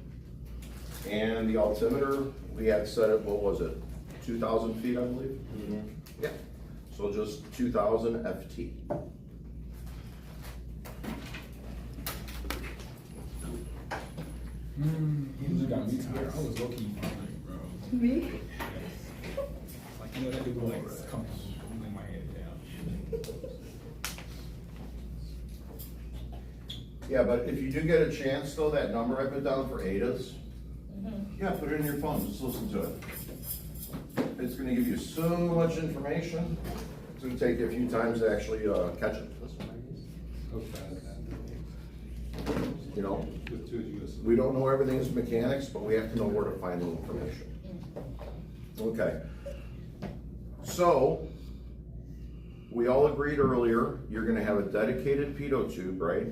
And the altimeter, we had set it, what was it? 2,000 feet, I believe? Yeah. So just 2,000 FT. You got me tired. I was low-key fine, bro. Me? You know, that could go like, come on, lay my head down. Yeah, but if you do get a chance though, that number I put down for ADAs, yeah, put it in your phone, just listen to it. It's gonna give you so much information, it's gonna take you a few times to actually, catch it. You know, With two, you just. we don't know everything's mechanics, but we have to know where to find the information. Okay. So, we all agreed earlier, you're gonna have a dedicated pitot tube, right?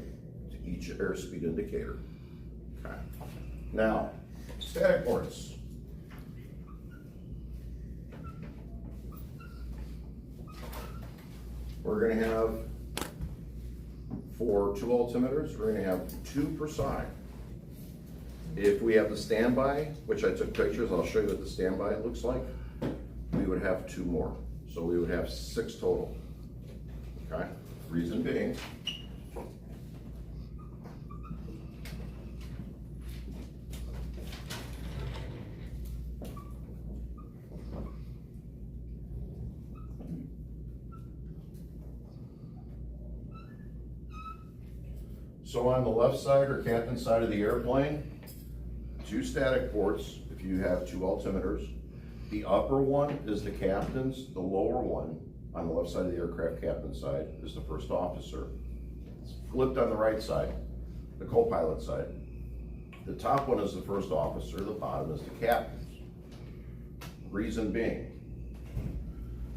To each airspeed indicator. Okay. Now, static ports. We're gonna have, for two altimeters, we're gonna have 2 per side. If we have the standby, which I took pictures, I'll show you what the standby looks like, we would have 2 more. So we would have 6 total. Okay? Reason being, so on the left side or captain side of the airplane, 2 static ports if you have 2 altimeters. The upper one is the captain's, the lower one on the left side of the aircraft captain side is the first officer. It's flipped on the right side, the co-pilot side. The top one is the first officer, the bottom is the captain's. Reason being,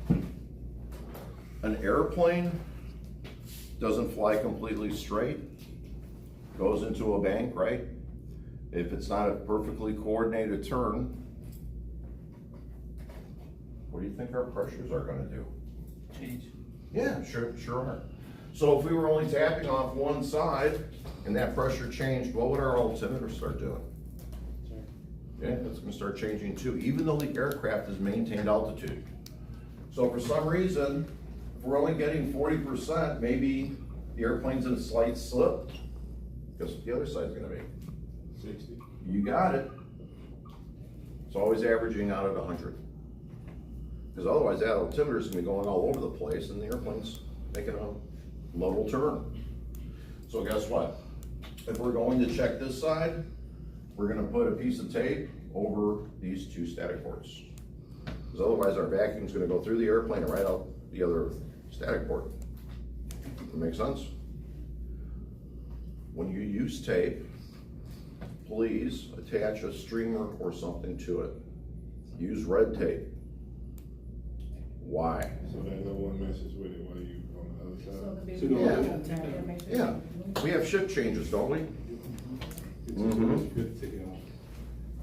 an airplane doesn't fly completely straight, goes into a bank, right? If it's not a perfectly coordinated turn, what do you think our pressures are gonna do? Change. Yeah, sure are. So if we were only tapping off one side and that pressure changed, what would our altimeter start doing? Yeah, it's gonna start changing too, even though the aircraft is maintained altitude. So for some reason, if we're only getting 40%, maybe the airplane's in a slight slip. Guess what the other side's gonna be? 60. You got it. It's always averaging out at 100. Because otherwise that altimeter's gonna be going all over the place and the airplane's making a level turn. So guess what? If we're going to check this side, we're gonna put a piece of tape over these 2 static ports. Because otherwise our vacuum's gonna go through the airplane and right out the other static port. That make sense? When you use tape, please attach a streamer or something to it. Use red tape. Why? So that no one messes with it while you on the other So side? the big. So do Yeah. Make sure. Yeah, we have shift changes, don't we? It's Mhm. good to take it off.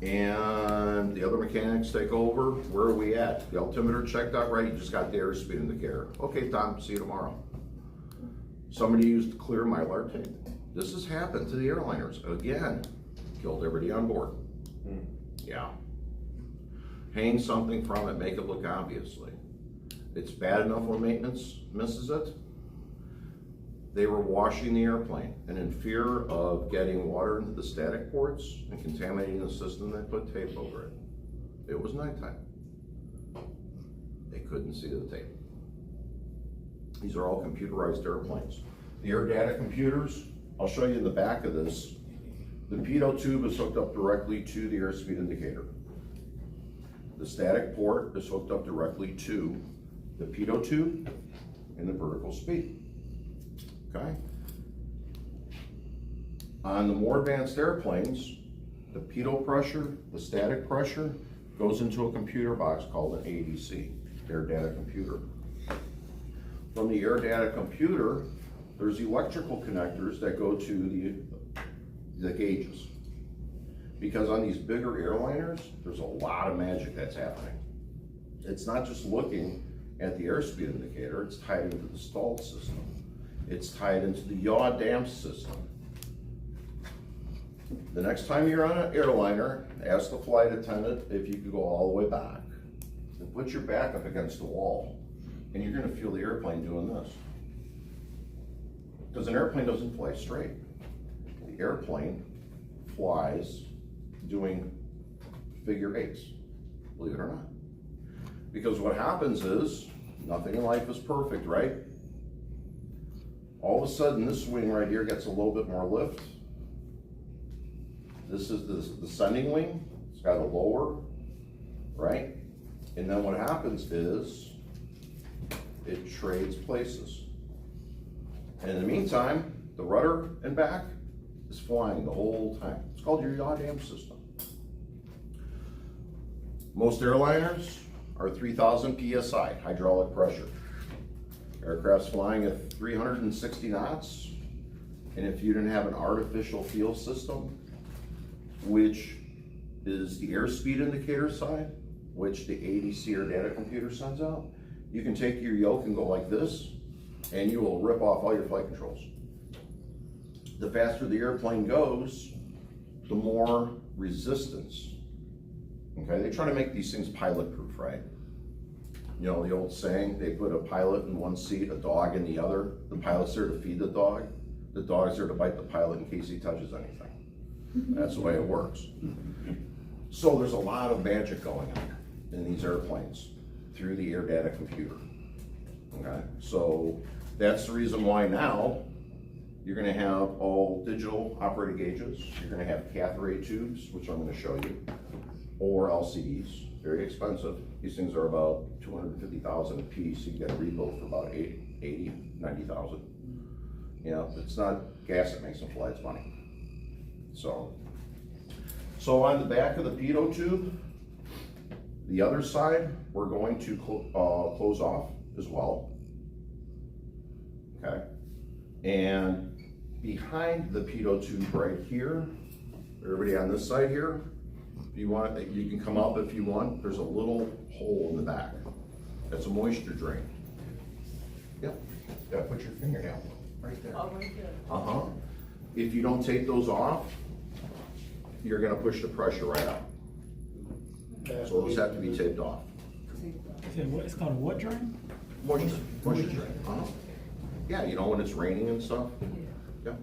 And the other mechanics take over. Where are we at? The altimeter checked out right, you just got the airspeed indicator. Okay, Tom, see you tomorrow. Somebody used clear Mylar tape. This has happened to the airliners. Again, killed everybody on board. Yeah. Hang something from it, make it look obviously. It's bad enough when maintenance misses it. They were washing the airplane, and in fear of getting water into the static ports and contaminating the system, they put tape over it. It was nighttime. They couldn't see the tape. These are all computerized airplanes. The air data computers, I'll show you in the back of this. The pitot tube is hooked up directly to the airspeed indicator. The static port is hooked up directly to the pitot tube and the vertical speed. Okay? On the more advanced airplanes, the pitot pressure, the static pressure, goes into a computer box called an ADC, air data computer. From the air data computer, there's electrical connectors that go to the gauges. Because on these bigger airliners, there's a lot of magic that's happening. It's not just looking at the airspeed indicator, it's tied into the stall system. It's tied into the yaw damp system. The next time you're on an airliner, ask the flight attendant if you could go all the way back. And put your back up against the wall, and you're gonna feel the airplane doing this. Because an airplane doesn't fly straight. The airplane flies doing figure eights, believe it or not. Because what happens is, nothing in life is perfect, right? All of a sudden, this wing right here gets a little bit more lift. This is the descending wing, it's got a lower, right? And then what happens is, it trades places. And in the meantime, the rudder and back is flying the whole time. It's called your yaw dam system. Most airliners are 3,000 PSI, hydraulic pressure. Aircraft's flying at 360 knots, and if you didn't have an artificial fuel system, which is the airspeed indicator side, which the ADC or data computer sends out, you can take your yoke and go like this, and you will rip off all your flight controls. The faster the airplane goes, the more resistance. Okay, they try to make these things pilot proof, right? You know, the old saying, they put a pilot in one seat, a dog in the other. The pilot's there to feed the dog's there to bite the pilot in case he touches anything. That's the way it works. So there's a lot of magic going on in these airplanes through the air data computer. Okay, so that's the reason why now you're gonna have all digital operating gauges. You're gonna have cathode ray tubes, which I'm gonna show you, or LCDs, very expensive. These things are about 250,000 a piece. You get a rebuild for about 80, 90,000. You know, it's not gas that makes them fly, it's money. So on the back of the pitot tube, the other side, we're going to close off as well. Okay, and behind the pitot tube right here, everybody on this side here, if you want, you can come up if you want. There's a little hole in the back. That's a moisture drain. Yep, gotta put your finger down, right there. Oh, right there. Uh-huh. If you don't take those off, you're gonna push the pressure right out. So those have to be taped off. It's called a what drain? Moisture drain. Uh-huh. Yeah, you know when it's raining and stuff? Yeah.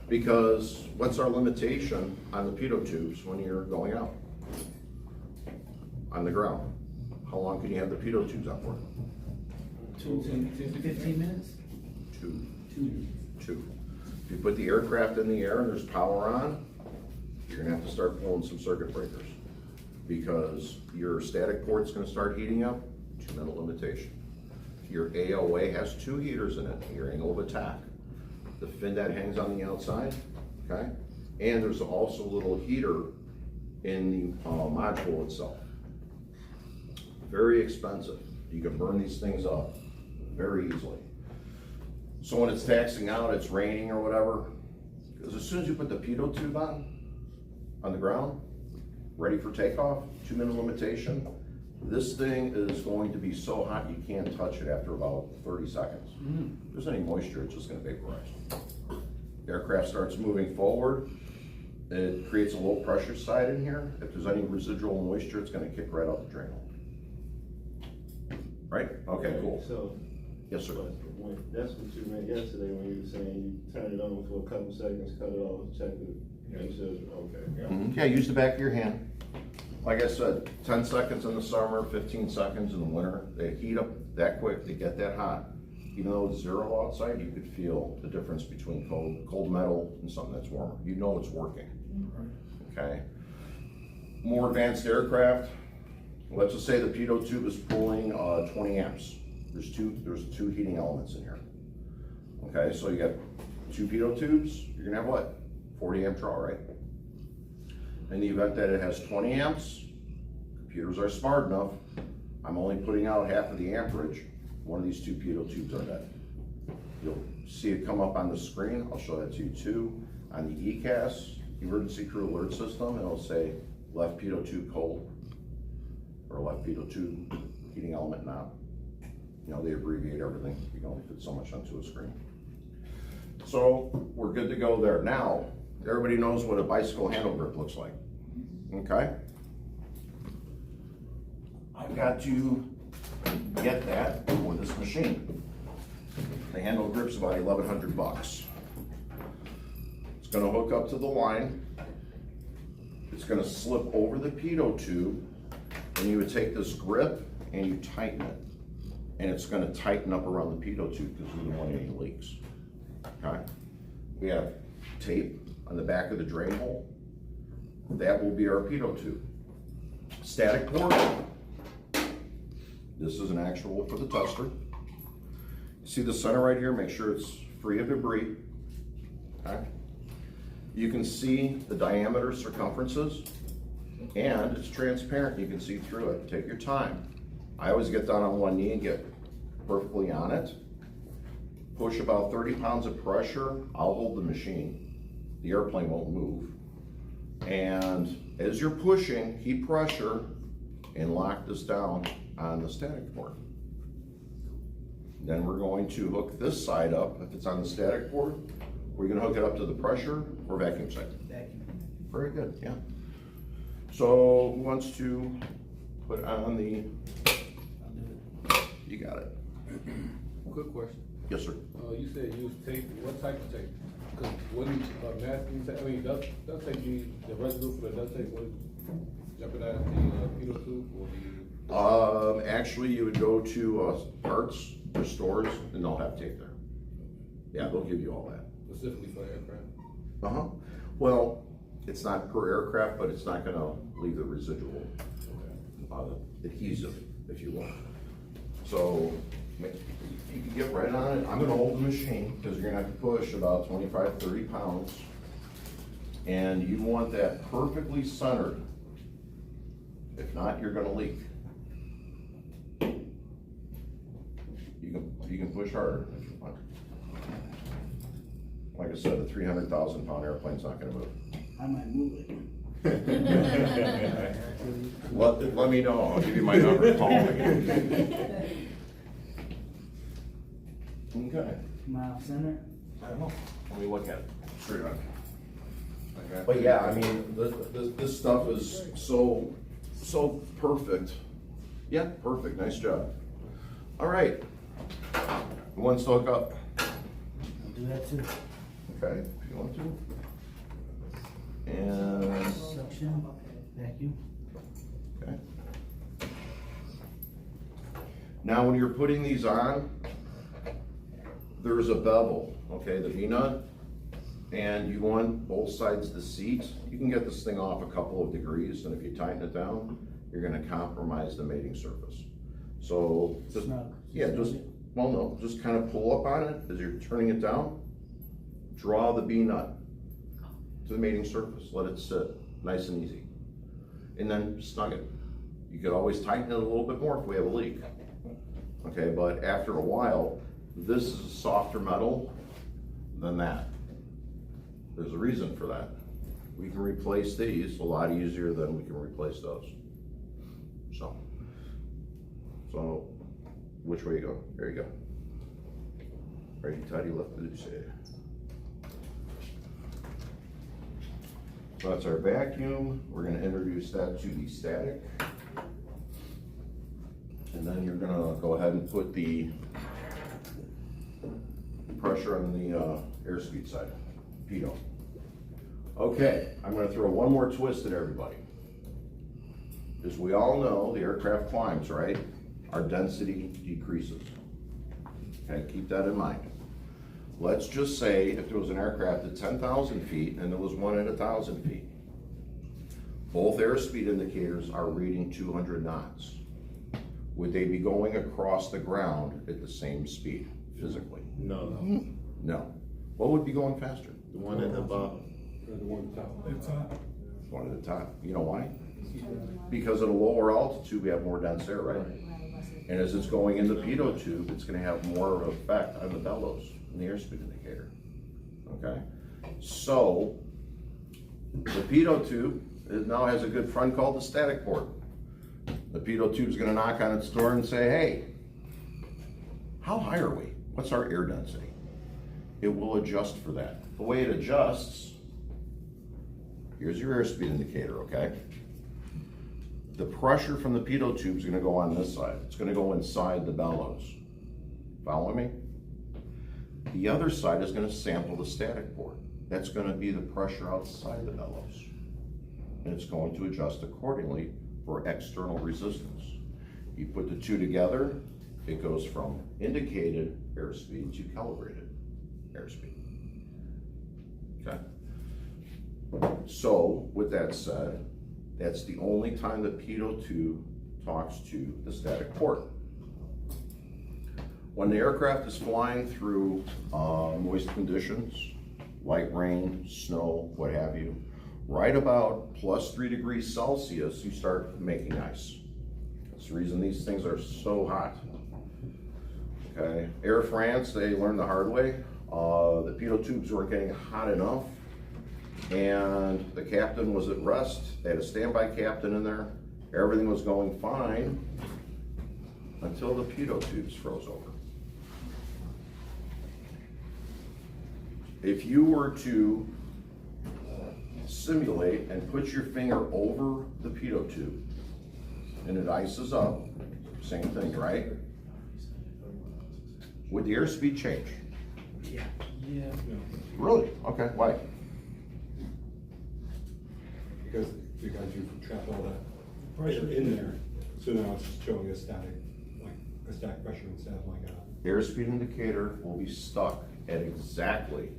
Because what's our limitation on the pitot tubes when you're going out? On the ground. How long can you have the pitot tubes up for? 15 minutes? Two. 2. If you put the aircraft in the air and there's power on, you're gonna have to start pulling some circuit breakers because your static port's gonna start heating up, 2-minute limitation. Your AOA has 2 heaters in it, your angle of attack. The fin that hangs on the outside, okay? And there's also a little heater in the module itself. Very expensive. You can burn these things up very easily. So when it's taxing out, it's raining or whatever, because as soon as you put the pitot tube on the ground, ready for takeoff, 2-minute limitation, this thing is going to be so hot you can't touch it after about 30 seconds. If there's any moisture, it's just gonna vaporize. The aircraft starts moving forward, it creates a low pressure side in here. If there's any residual moisture, it's gonna kick right out the drain hole. Right? Okay, cool. So, Yes, sir. that's what you meant yesterday when you were saying you turn it on for a couple seconds, cut it off, check it, make sure, okay. Yeah, use the back of your hand. Like I said, 10 seconds in the summer, 15 seconds in the winter. They heat up that quick, they get that hot. Even though it's 0 outside, you could feel the difference between cold metal and something that's warmer. You know it's working, okay? More advanced aircraft, let's just say the pitot tube is pulling 20 amps. There's two heating elements in here. Okay, so you got 2 pitot tubes, you're gonna have what? 40 amp draw, right? In the event that it has 20 amps, computers are smart enough, I'm only putting out half of the amperage, one of these 2 pitot tubes are dead. You'll see it come up on the screen, I'll show that to you too. On the ECAS, emergency crew alert system, it'll say left pitot tube cold, or left pitot tube heating element not. You know, they abbreviate everything, you can only fit so much onto a screen. So, we're good to go there. Now, everybody knows what a bicycle handle grip looks like, okay? I've got to get that for this machine. The handle grip's about 1,100 bucks. It's gonna hook up to the line. It's gonna slip over the pitot tube, and you would take this grip and you tighten it. And it's gonna tighten up around the pitot tube because we don't want any leaks. Okay? We have tape on the back of the drain hole. That will be our pitot tube. Static port. This is an actual for the tester. See the center right here? Make sure it's free of debris. Okay? You can see the diameter circumferences, and it's transparent. You can see through it. Take your time. I always get down on one knee and get perfectly on it. Push about 30 pounds of pressure. I'll hold the machine. The airplane won't move. And as you're pushing, keep pressure and lock this down on the static port. Then we're going to hook this side up. If it's on the static port, we're gonna hook it up to the pressure or vacuum side. Vacuum. Very good, yeah. So who wants to put on the, I'll do it. you got it. Quick question. Yes, sir. You said use tape. What type of tape? Because wouldn't masking tape? I mean, does tape need the residue for the duct tape? Would jeopardize the pitot tube or the? Actually, you would go to parts or stores and they'll have tape there. Yeah, they'll give you all that. Specifically for aircraft. Uh-huh. Well, it's not per aircraft, but it's not gonna leave the residual adhesive, if you will. So you can get right on it. I'm gonna hold the machine because you're gonna have to push about 25, 30 pounds. And you want that perfectly centered. If not, you're gonna leak. You can push harder if you want. Like I said, a 300,000 pound airplane's not gonna move. I might move it. Let me know, I'll give you my number, call me. Okay. Mile center. I don't know, let me look at it, straight on. But yeah, I mean, this stuff is so perfect. Yeah, perfect, nice job. All right, who wants to hook up? I'll do that too. Okay, if you want to. And, Suction, vacuum. okay. Now, when you're putting these on, there's a bevel, okay, the V-nut, and you want both sides of the seat. You can get this thing off a couple of degrees, and if you tighten it down, you're gonna compromise the mating surface. So, just, Snug. yeah, just, well, no, just kind of pull up on it as you're turning it down. Draw the V-nut to the mating surface, let it sit, nice and easy. And then snug it. You could always tighten it a little bit more if we have a leak. Okay, but after a while, this is a softer metal than that. There's a reason for that. We can replace these a lot easier than we can replace those. So which way you go? There you go. Righty tighty, lefty loosey. So that's our vacuum. We're gonna introduce that to the static. And then you're gonna go ahead and put the pressure on the airspeed side, pitot. Okay, I'm gonna throw one more twist at everybody. As we all know, the aircraft climbs, right? Our density decreases. Okay, keep that in mind. Let's just say if there was an aircraft at 10,000 feet and there was one at 1,000 feet. Both airspeed indicators are reading 200 knots. Would they be going across the ground at the same speed physically? No, No. What would be going faster? the one at the bottom. Or the one at the top? One at a time. You know why? Because at a lower altitude, we have more dense air, right? And as it's going in the pitot tube, it's gonna have more of an effect on the bellows and the airspeed indicator, okay? So, the pitot tube now has a good friend called the static port. The pitot tube's gonna knock on its door and say, hey, how high are we? What's our air density? It will adjust for that. The way it adjusts, here's your airspeed indicator, okay? The pressure from the pitot tube is gonna go on this side. It's gonna go inside the bellows. Follow me? The other side is gonna sample the static port. That's gonna be the pressure outside the bellows. And it's going to adjust accordingly for external resistance. You put the two together, it goes from indicated airspeed to calibrated airspeed. Okay? So, with that said, that's the only time the pitot tube talks to the static port. When the aircraft is flying through moist conditions, light rain, snow, what have you, right about +3 degrees Celsius, you start making ice. That's the reason these things are so hot. Okay, Air France, they learned the hard way. The pitot tubes weren't getting hot enough, and the captain was at rest. They had a standby captain in there. Everything was going fine until the pitot tubes froze over. If you were to simulate and put your finger over the pitot tube and it ices up, same thing, right? Would the airspeed change? Yeah. Really? Okay, why? Because you trap all that pressure in there, so now it's just showing a static, like a static pressure instead of like a. Airspeed indicator will be stuck at exactly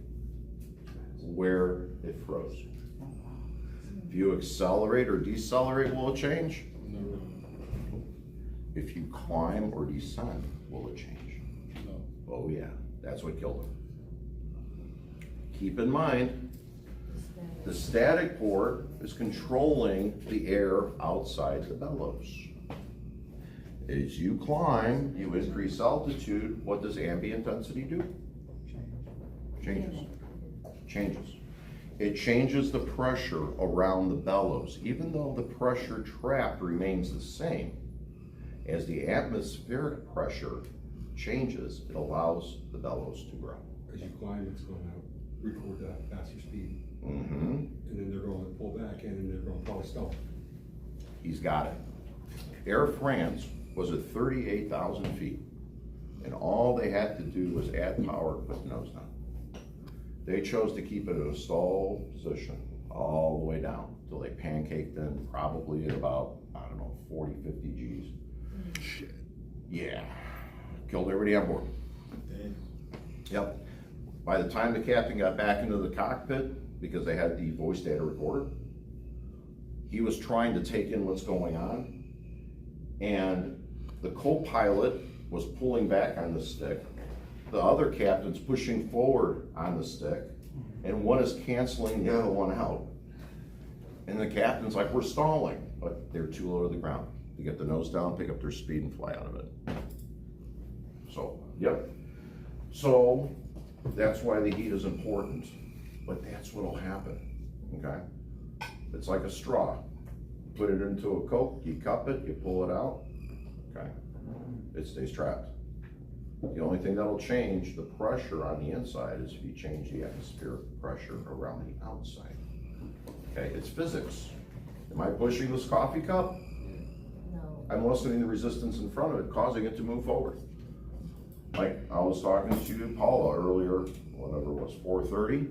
where it froze. If you accelerate or decelerate, will it change? No, If you climb or descend, will it change? no. Oh yeah, that's what killed him. Keep in mind, the static port is controlling the air outside the bellows. As you climb, you increase altitude, what does ambient density do? Changes. It changes the pressure around the bellows, even though the pressure trapped remains the same. As the atmospheric pressure changes, it allows the bellows to grow. As you climb, it's going to record that faster speed. Mm-hmm. And then they're going to pull back in and they're going to probably stop. He's got it. Air France was at 38,000 feet, and all they had to do was add power, put the nose down. They chose to keep it in a stall position all the way down until they pancaked in probably at about, I don't know, 40, 50 Gs. Shit. Yeah, killed everybody on board. Damn. Yep. By the time the captain got back into the cockpit, because they had the voice data recorder, he was trying to take in what's going on, and the co-pilot was pulling back on the stick. The other captain's pushing forward on the stick, and one is canceling the other one out. And the captain's like, we're stalling, but they're too low to the ground to get the nose down, pick up their speed, and fly out of it. So, yep. So, that's why the heat is important, but that's what'll happen, okay? It's like a straw. Put it into a Coke, you cup it, you pull it out, okay? It stays trapped. The only thing that'll change the pressure on the inside is if you change the atmospheric pressure around the outside. Okay, it's physics. Am I pushing this coffee cup? No. I'm lessening the resistance in front of it, causing it to move forward. Like I was talking to Paula earlier, whatever it was, 4:30.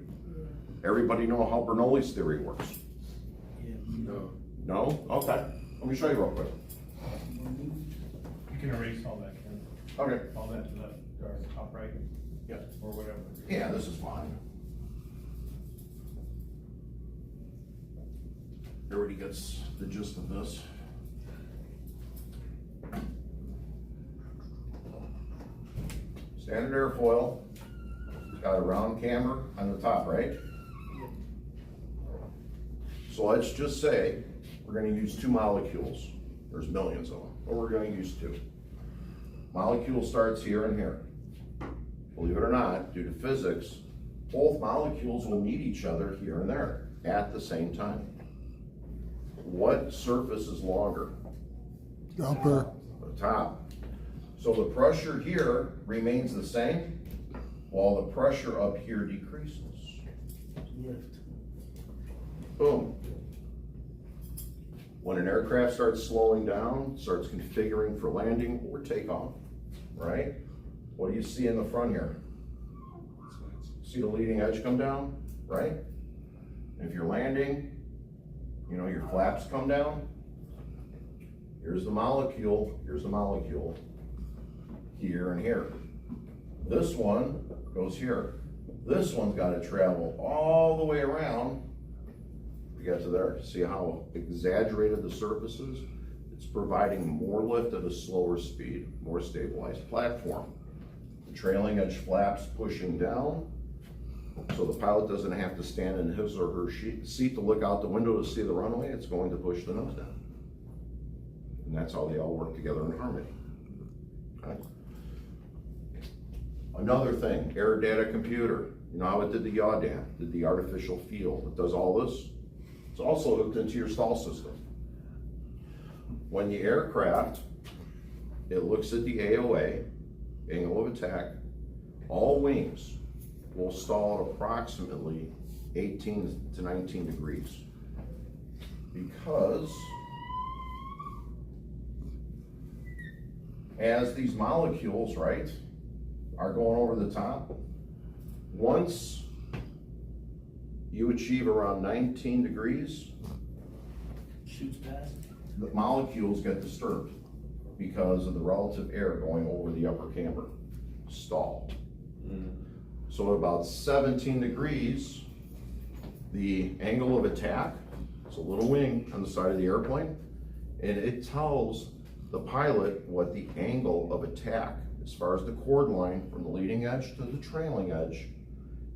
Everybody know how Bernoulli's theory works? No. No? Okay, let me show you real quick. You can erase all that, Ken. Okay. All that to the top right. Yeah. Or whatever. Yeah, this is fine. Everybody gets the gist of this. Standard airfoil, it's got a round camber on the top, right? So let's just say we're gonna use 2 molecules. There's millions of them, but we're gonna use 2. Molecule starts here and here. Believe it or not, due to physics, both molecules will meet each other here and there at the same time. What surface is longer? Upper. The top. So the pressure here remains the same, while the pressure up here decreases. Boom. When an aircraft starts slowing down, starts configuring for landing or takeoff, right? What do you see in the front here? See the leading edge come down, right? If you're landing, you know, your flaps come down. Here's the molecule, here and here. This one goes here. This one's gotta travel all the way around to get to there. See how exaggerated the surface is? It's providing more lift at a slower speed, more stabilized platform. The trailing edge flaps pushing down, so the pilot doesn't have to stand in his or her seat to look out the window to see the runway. It's going to push the nose down. And that's how they all work together in harmony. Okay. Another thing, air data computer. You know how it did the yaw dam, did the artificial feel. It does all this. It's also hooked into your stall system. When the aircraft, it looks at the AOA, angle of attack, all wings will stall at approximately 18 to 19 degrees. Because as these molecules, right, are going over the top, once you achieve around 19 degrees, Shoots past. the molecules get disturbed because of the relative air going over the upper camber. Stall. So at about 17 degrees, the angle of attack, it's a little wing on the side of the airplane, and it tells the pilot what the angle of attack, as far as the chord line from the leading edge to the trailing edge,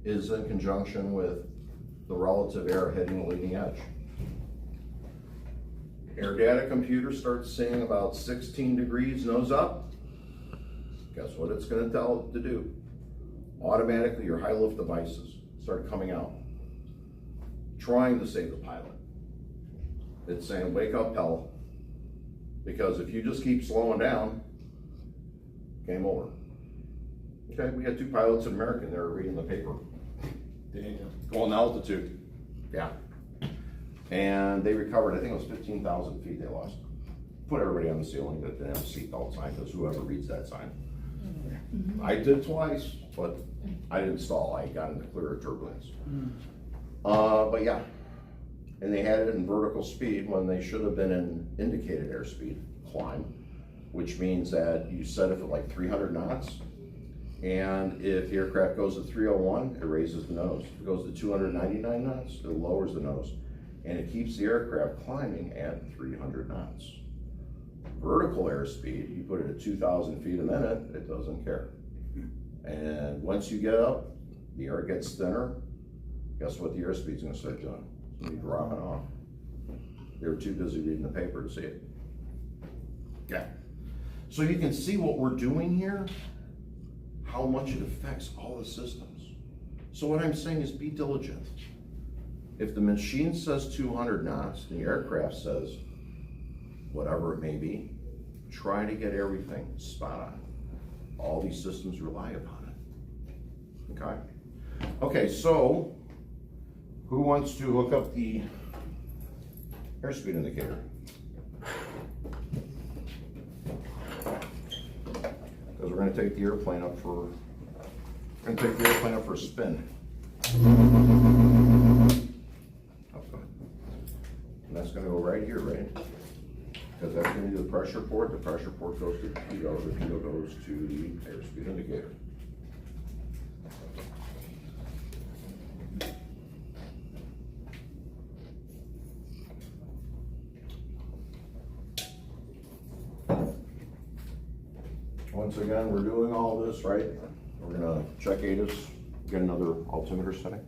is in conjunction with the relative air hitting the leading edge. Air data computer starts saying about 16 degrees nose up. Guess what it's going to tell it to do? Automatically your high lift devices start coming out, trying to save the pilot. It's saying, wake up, hell, because if you just keep slowing down, game over. Okay, we had 2 pilots in American, they were reading the paper. Going altitude. Yeah. And they recovered, I think it was 15,000 feet they lost. Put everybody on the ceiling that didn't have a seatbelt sign, because whoever reads that sign. I did twice, but I didn't stall. I got into clear turbulence. But yeah, and they had it in vertical speed when they should have been in indicated airspeed climb, which means that you set it at like 300 knots. And if the aircraft goes to 301, it raises the nose. If it goes to 299 knots, it lowers the nose. And it keeps the aircraft climbing at 300 knots. Vertical airspeed, you put it at 2,000 feet a minute, it doesn't care. And once you get up, the air gets thinner. Guess what the airspeed's gonna start doing? It's gonna be dropping off. They were too busy reading the paper to see it. Yeah. So you can see what we're doing here, how much it affects all the systems. So what I'm saying is be diligent. If the machine says 200 knots, and the aircraft says whatever it may be, try to get everything spot on. All these systems rely upon it. Okay? Okay, so who wants to hook up the airspeed indicator? Because we're going to take the airplane up for a spin. And that's going to go right here, right? Because that's going to be the pressure port. The pressure port goes to the pitot. The pitot goes to the airspeed indicator. Once again, we're doing all this, right? We're going to check ATIS, get another altimeter setting,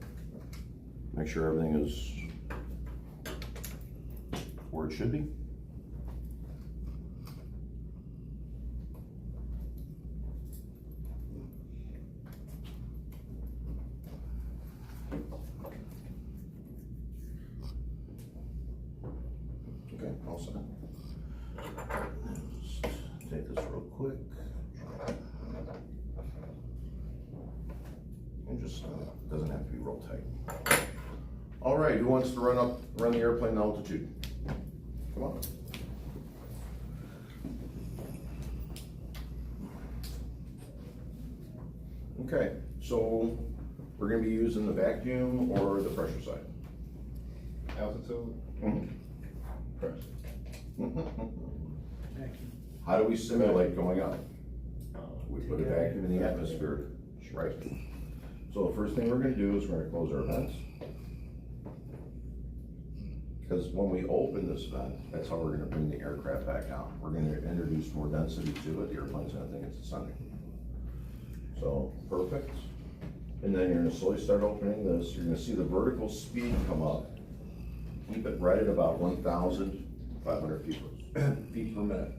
make sure everything is where it should be. Okay, all set. Let's take this real quick. And just, doesn't have to be real tight. All right, who wants to run the airplane to altitude? Come on. Okay, so we're gonna be using the vacuum or the pressure side? Altitude, Mhm. pressure. Vacuum. How do we simulate going up? We put a vacuum in the atmosphere, right? So the first thing we're gonna do is we're gonna close our vents. Because when we open this vent, that's how we're gonna bring the aircraft back down. We're gonna introduce more density to it, the airplane's gonna think it's ascending. So, perfect. And then you're gonna slowly start opening this, you're gonna see the vertical speed come up. Keep it right at about 1,500 feet per minute.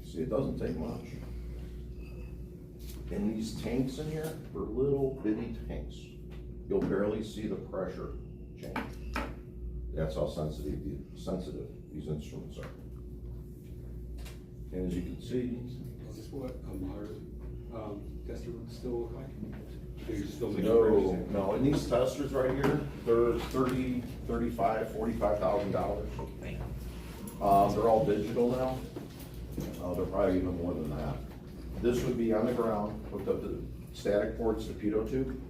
See, it doesn't take much. And these tanks in here are little bitty tanks. You'll barely see the pressure change. That's how sensitive these instruments are. And as you can see, Is this what a modern, tester would still look like? They still make no, and these testers right here, they're $30,000, $35,000, $45,000. They're all digital now. They're probably even more than that. This would be on the ground, hooked up to the static ports, the pitot tube.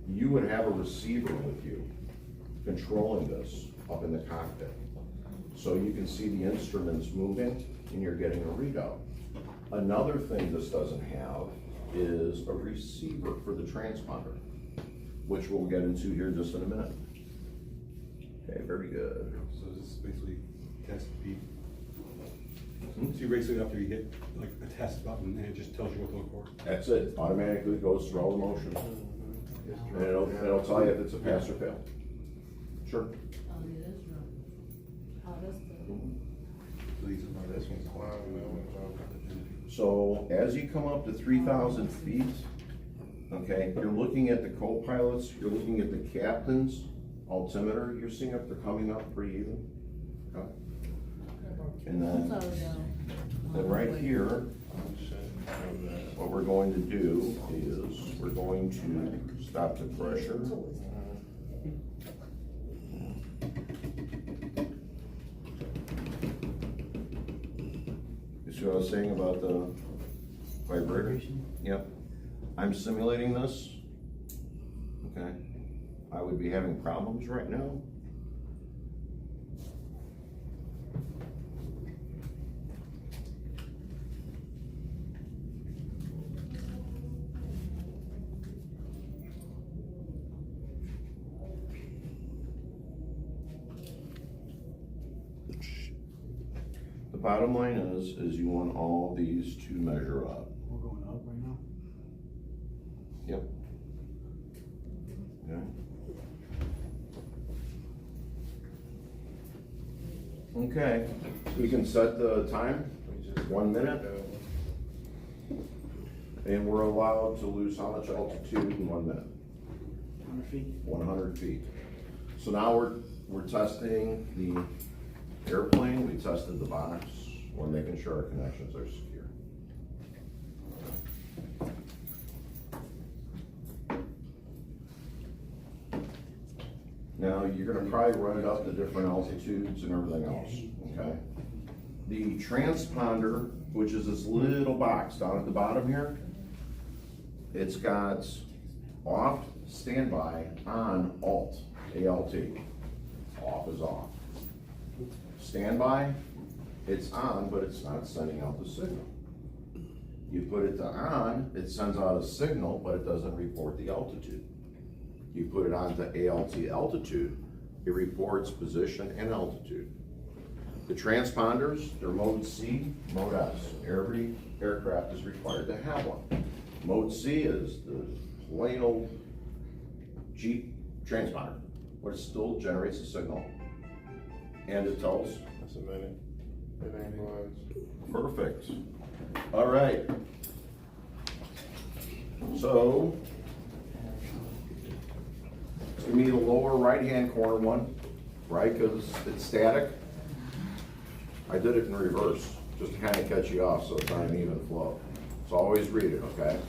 You would have a receiver with you controlling this up in the cockpit. So you can see the instruments moving and you're getting a readout. Another thing this doesn't have is a receiver for the transponder, which we'll get into here just in a minute. Okay, very good. So this is basically test beat. So you basically after you hit like a test button and it just tells you what to look for. That's it, automatically goes through all the motions. And it'll tell you if it's a pass or fail. Sure. Oh, yeah, that's right. Oh, that's good. So these are This one's climbing, that one's on. So as you come up to 3,000 feet, okay, you're looking at the co-pilots, you're looking at the captain's altimeter, you're seeing if they're coming up pretty even. Okay. And I'm then, sorry, y'all. then right here, what we're going to do is we're going to stop the pressure. You see what I was saying about the vibrator? Yep. I'm simulating this. Okay. I would be having problems right now. The bottom line is you want all these to measure up. We're going up right now? Yep. Okay. Okay, we can set the time, 1 minute. And we're allowed to lose how much altitude in 1 minute? 100 feet? 100 feet. So now we're testing the airplane, we tested the box, we're making sure our connections are secure. Now, you're gonna probably run it up to different altitudes and everything else, okay? The transponder, which is this little box down at the bottom here, it's got off, standby, on, alt, ALT. Off is off. Standby, it's on, but it's not sending out the signal. You put it to on, it sends out a signal, but it doesn't report the altitude. You put it on to ALT altitude, it reports position and altitude. The transponders, they're mode C, mode S. Every aircraft is required to have one. Mode C is the plain old Jeep transponder, but it still generates a signal. And it tells. That's a minute. It ain't close. Perfect. All right. So, it's gonna be the lower right-hand corner one, right, because it's static. I did it in reverse, just to kind of catch you off so it's not an even flow. So always read it, okay?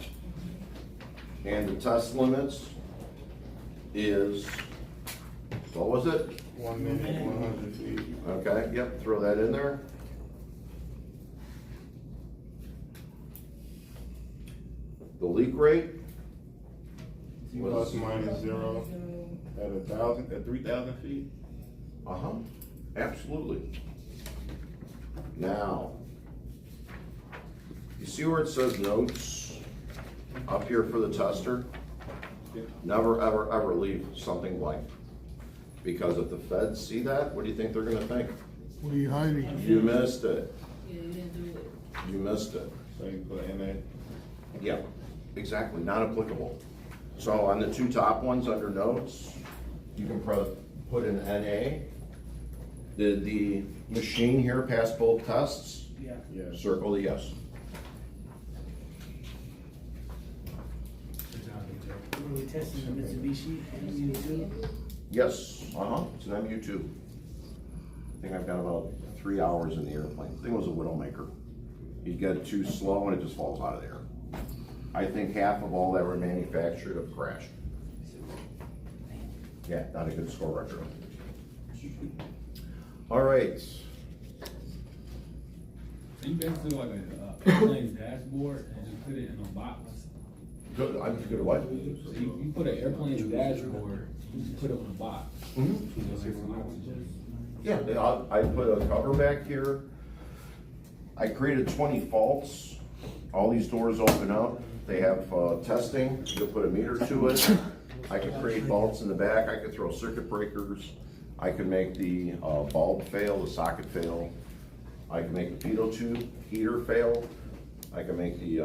And the test limits is, what was it? 1 minute, 100 feet. Okay, yep, throw that in there. The leak rate, Plus minus zero at 1,000, at 3,000 feet? Uh-huh, absolutely. Now, you see where it says notes up here for the tester? Never, ever, ever leave something blank. Because if the feds see that, what do you think they're gonna think? What are you hiding? You missed it. Yeah, you didn't do it. You missed it. So you put NA? Yeah, exactly, not applicable. So on the two top ones under notes, you can put in NA. Did the machine here pass both tests? Yeah. Yeah. Circle the yes. Were we testing the Mitsubishi MU2? Yes, it's an MU2. I think I've got about 3 hours in the airplane. The thing was a widowmaker. You get it too slow and it just falls out of the air. I think half of all that were manufactured have crashed. Yeah, not a good score record. All right. So you basically like a airplane's dashboard and just put it in a box. Good, I'm good at what? So you put an airplane's dashboard, you just put it in a box. Yeah, I put a cover back here. I created 20 faults. All these doors open up. They have testing. You can put a meter to it. I could create faults in the back. I could throw circuit breakers. I could make the bulb fail, the socket fail. I can make the pitot tube heater fail. I can make the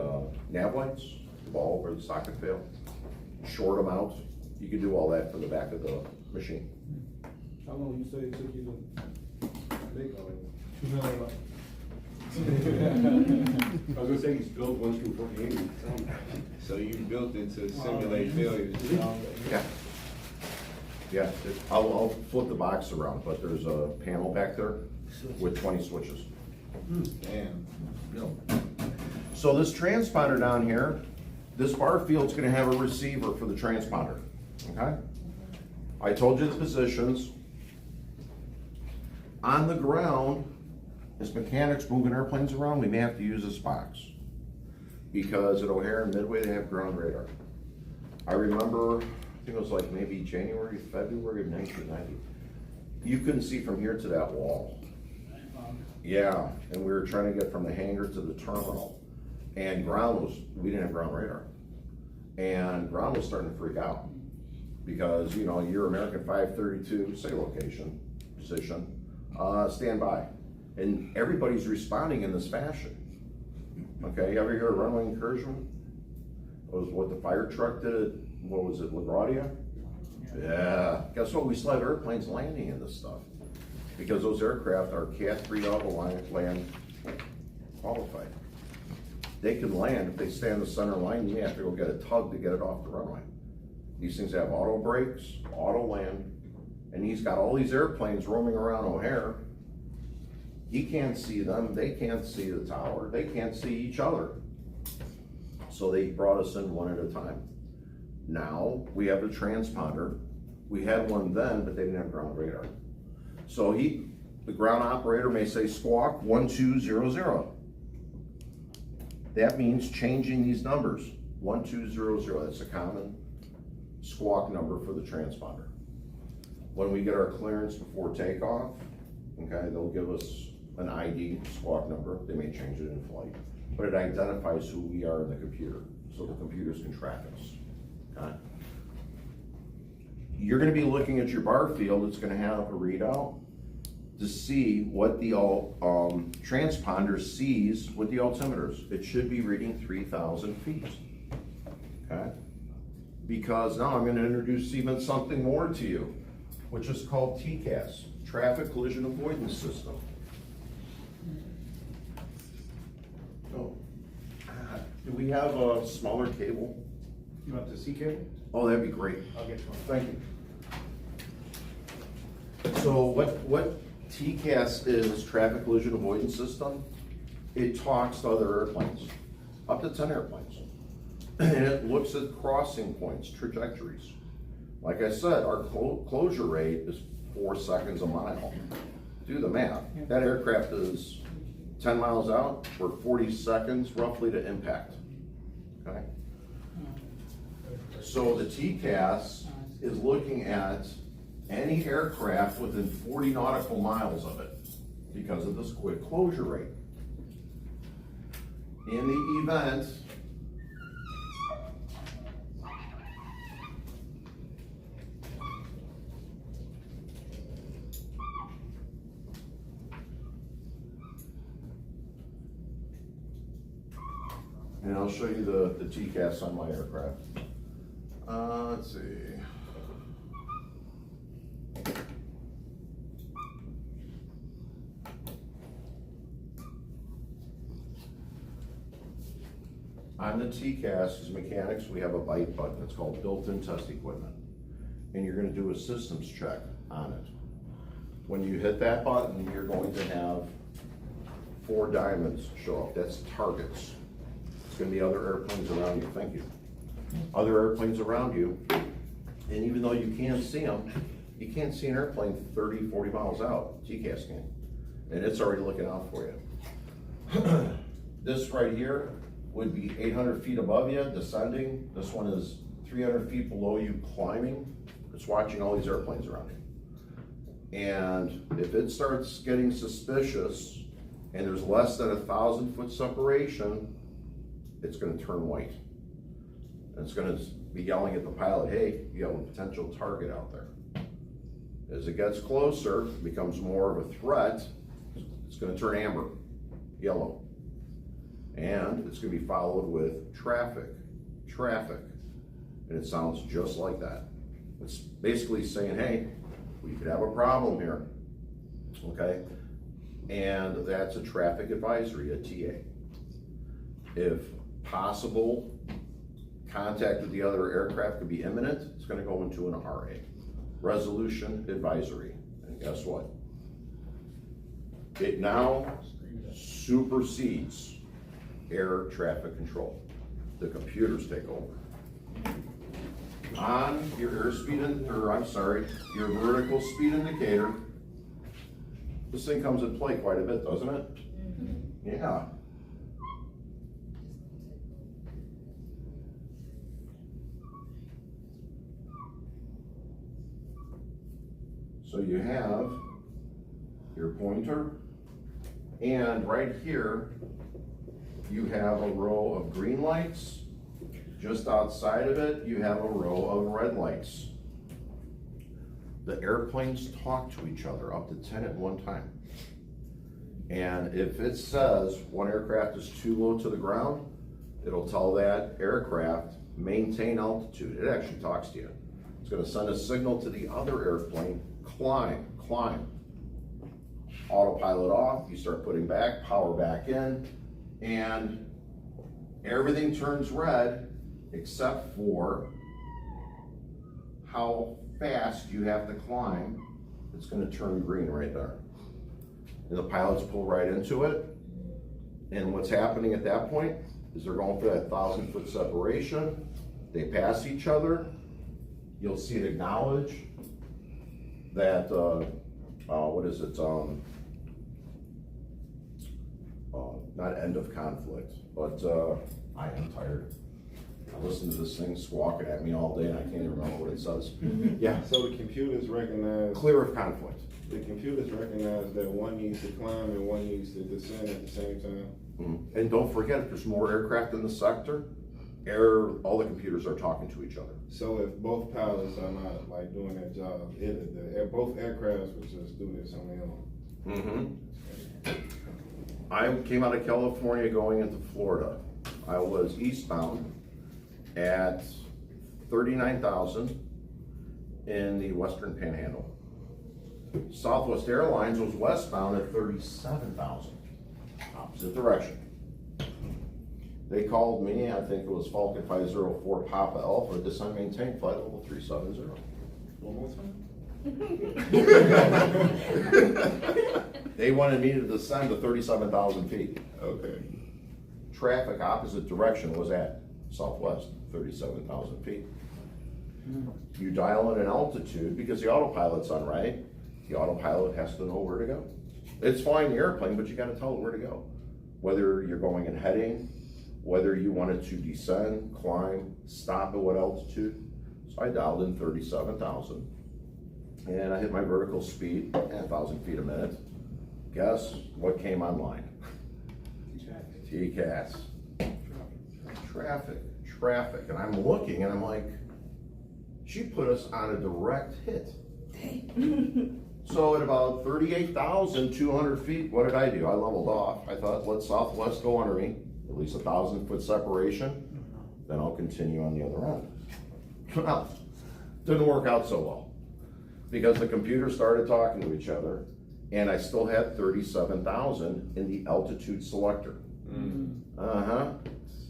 nav lights, the bulb or the socket fail. Short them out. You can do all that for the back of the machine. How long you say it took you to make all that? 2 million. I was gonna say he's built 1 through 48. So you built it to simulate failures? Yeah. Yeah, I'll flip the box around, but there's a panel back there with 20 switches. Damn. So this transponder down here, this bar field's gonna have a receiver for the transponder, okay? I told you the positions. On the ground, as mechanics moving airplanes around, we may have to use this box. Because at O'Hare and Midway, they have ground radar. I remember, I think it was like maybe January, February of 1990. You couldn't see from here to that wall. Yeah, and we were trying to get from the hangar to the terminal. And we didn't have ground radar. And ground was starting to freak out. Because, you know, your American 532, say location, position, stand by. And everybody's responding in this fashion. Okay, you ever hear a runway incursion? It was what the fire truck did at, what was it, LaGuardia? Yeah, guess what, we still have airplanes landing in this stuff. Because those aircraft are Cat 3 auto land qualified. They can land, if they stay on the center line, you have to go get a tug to get it off the runway. These things have auto brakes, auto land, and he's got all these airplanes roaming around O'Hare. He can't see them, they can't see the tower, they can't see each other. So they brought us in one at a time. Now, we have a transponder. We had one then, but they didn't have ground radar. So the ground operator may say squawk 1200. That means changing these numbers, 1200, that's a common squawk number for the transponder. When we get our clearance before takeoff, okay, they'll give us an ID squawk number. They may change it in flight, but it identifies who we are in the computer, so the computers can track us, okay? You're gonna be looking at your bar field, it's gonna have a readout to see what the transponder sees with the altimeters. It should be reading 3,000 feet, okay? Because now I'm gonna introduce even something more to you, which is called TCAS, Traffic Collision Avoidance System. Oh, do we have a smaller cable? You want the C cable? Oh, that'd be great. I'll get you one. Thank you. So what TCAS is, Traffic Collision Avoidance System, it talks to other airplanes, up to 10 airplanes. And it looks at crossing points, trajectories. Like I said, our closure rate is 4 seconds a mile. Do the math. That aircraft is 10 miles out, we're 40 seconds roughly to impact, okay? So the TCAS is looking at any aircraft within 40 nautical miles of it because of this quick closure rate. In the event and I'll show you the TCAS on my aircraft. Let's see. On the TCAS, as mechanics, we have a bite button. It's called built-in test equipment. And you're gonna do a systems check on it. When you hit that button, you're going to have 4 diamonds show up. That's targets. It's gonna be other airplanes around you. Thank you. Other airplanes around you. And even though you can't see them, you can't see an airplane 30, 40 miles out. TCAS can. And it's already looking out for you. This right here would be 800 feet above you, descending. This one is 300 feet below you, climbing. It's watching all these airplanes around you. And if it starts getting suspicious and there's less than 1,000 foot separation, it's gonna turn white. And it's gonna be yelling at the pilot, hey, you have a potential target out there. As it gets closer, it becomes more of a threat, it's gonna turn amber, yellow. And it's gonna be followed with traffic, and it sounds just like that. It's basically saying, hey, we could have a problem here, okay? And that's a traffic advisory, a TA. If possible, contact with the other aircraft could be imminent, it's gonna go into an RA, resolution advisory. And guess what? It now supersedes air traffic control. The computers take over. On your airspeed, your vertical speed indicator, this thing comes in play quite a bit, doesn't it? Yeah. So you have your pointer, and right here, you have a row of green lights. Just outside of it, you have a row of red lights. The airplanes talk to each other, up to 10 at one time. And if it says one aircraft is too low to the ground, it'll tell that aircraft, maintain altitude. It actually talks to you. It's gonna send a signal to the other airplane, climb. Autopilot off, you start putting back, power back in, and everything turns red except for how fast you have to climb. It's gonna turn green right there. And the pilots pull right into it. And what's happening at that point is they're going for that 1,000 foot separation. They pass each other. You'll see it acknowledge that, what is it? Not end of conflict, but I am tired. I listen to this thing squawking at me all day and I can't even remember what it says. Yeah. So the computers recognize. Clear of conflict. The computers recognize that one needs to climb and one needs to descend at the same time. Mm-hmm. And don't forget, if there's more aircraft in the sector, all the computers are talking to each other. So if both pilots are not like doing their job, both aircrafts would just do this on their own. Mm-hmm. I came out of California going into Florida. I was eastbound at 39,000 in the Western Panhandle. Southwest Airlines was westbound at 37,000, opposite direction. They called me, I think it was Falcon 504 Papa Alpha, descend maintain flight level 370. One more time? They wanted me to descend to 37,000 feet. Okay. Traffic opposite direction was at Southwest, 37,000 feet. You dial in an altitude because the autopilot's on, right? The autopilot has to know where to go. It's flying the airplane, but you gotta tell it where to go. Whether you're going in heading, whether you wanted to descend, climb, stop at what altitude. So I dialed in 37,000 and I hit my vertical speed at 1,000 feet a minute. Guess what came online? TCAS. Traffic. And I'm looking and I'm like, she put us on a direct hit. So at about 38,200 feet, what did I do? I leveled off. I thought, let Southwest go under me, at least 1,000-foot separation, then I'll continue on the other end. Well, didn't work out so well because the computers started talking to each other and I still had 37,000 in the altitude selector.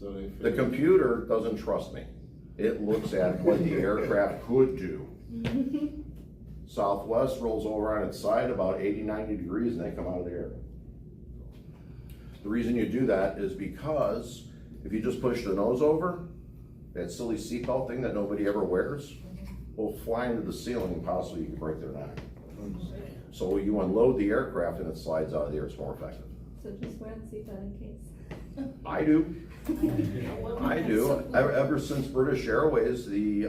So they The computer doesn't trust me. It looks at what the aircraft could do. Southwest rolls over on its side about 80, 90 degrees and they come out of the air. The reason you do that is because if you just push the nose over, that silly seatbelt thing that nobody ever wears will fly into the ceiling and possibly you can break their neck. So you unload the aircraft and it slides out of the air, it's more effective. So just wear the seatbelt in case. I do. I do. Ever since British Airways, the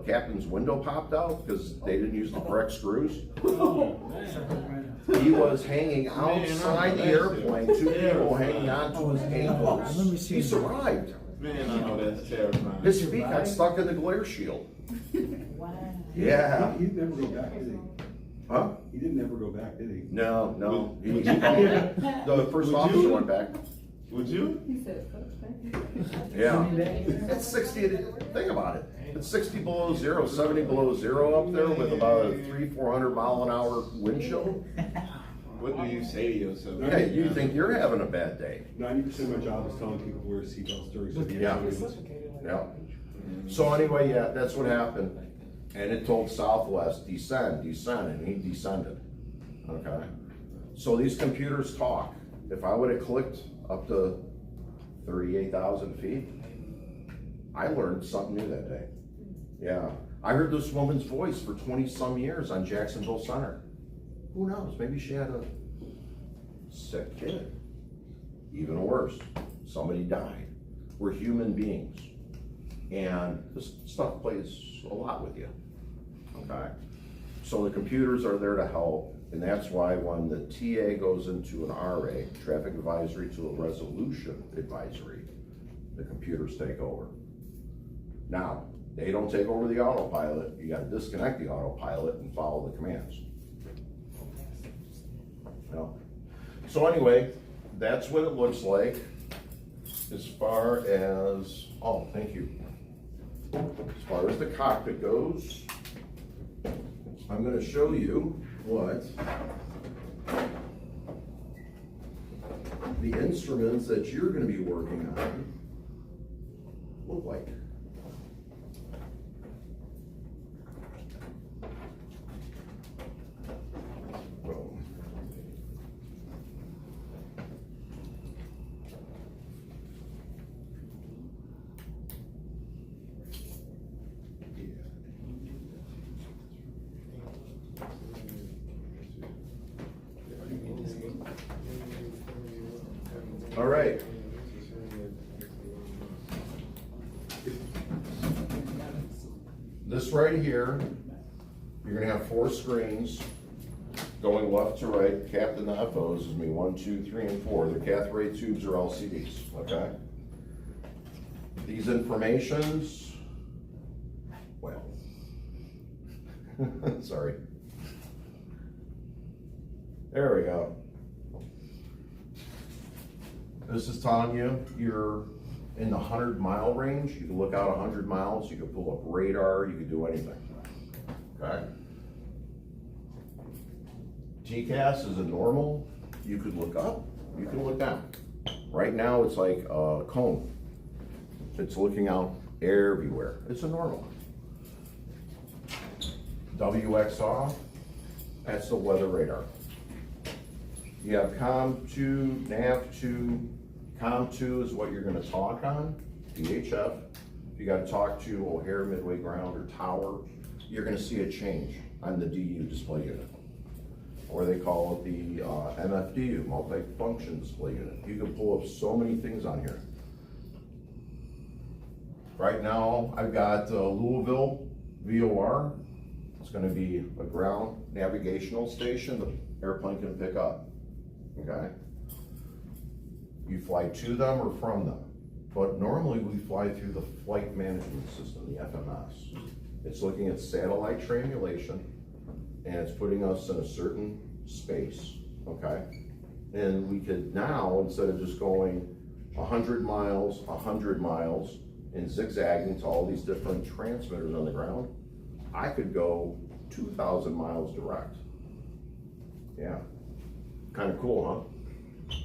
captain's window popped out because they didn't use the correct screws. He was hanging outside the airplane, two people hanging onto his ankles. Let me see He that. survived. Man, I know that's terrifying. His feet got stuck in the glare shield. Wow. Yeah. He didn't ever go back, did he? Huh? He didn't ever go back, did he? No. He the first officer went back. Would you? He said, okay. Yeah. It's 60, think about it. It's 60 below zero, 70 below zero up there with about a 300-400 mile an hour wind chill. What do you say to yourself? Hey, you think you're having a bad day. 90% of my job is telling people to wear seatbelts during severe Yeah. turbulence. Yeah. So anyway, yeah, that's what happened. And it told Southwest, descend, and he descended. Okay. So these computers talk. If I would have clicked up to 38,000 feet, I learned something new that day. Yeah. I heard this woman's voice for 20 some years on Jacksonville Center. Who knows? Maybe she had a sick kid. Even worse, somebody died. We're human beings. And this stuff plays a lot with you. Okay? So the computers are there to help. And that's why when the TA goes into an RA, traffic advisory to a resolution advisory, the computers take over. Now, they don't take over the autopilot. You gotta disconnect the autopilot and follow the commands. No. So anyway, that's what it looks like as far as, oh, thank you. As far as the cockpit goes, I'm gonna show you what the instruments that you're gonna be working on look like. Boom. All right. This right here, you're gonna have 4 screens going left to right. Captain FOs is me, 1, 2, 3, and 4. The cath ray tubes are LCDs, okay? These informations, well, sorry. There we go. This is telling you you're in the 100-mile range. You can look out 100 miles. You can pull up radar. You can do anything. Okay. TCAS is a normal. You could look up. You can look down. Right now it's like a cone. It's looking out everywhere. It's a normal. WXR. That's the weather radar. You have COM2, NAV2. COM2 is what you're going to talk on, VHF. If you got to talk to O'Hare, Midway Ground, or Tower, you're going to see a change on the DU display unit. Or they call it the MFDU, multi-function display unit. You can pull up so many things on here. Right now, I've got Louisville VOR. It's gonna be a ground navigational station the airplane can pick up, okay? You fly to them or from them, but normally we fly through the flight management system, the FMS. It's looking at satellite triangulation, and it's putting us in a certain space, okay? And we could now, instead of just going 100 miles, and zigzagging to all these different transmitters on the ground, I could go 2,000 miles direct. Yeah, kind of cool, huh?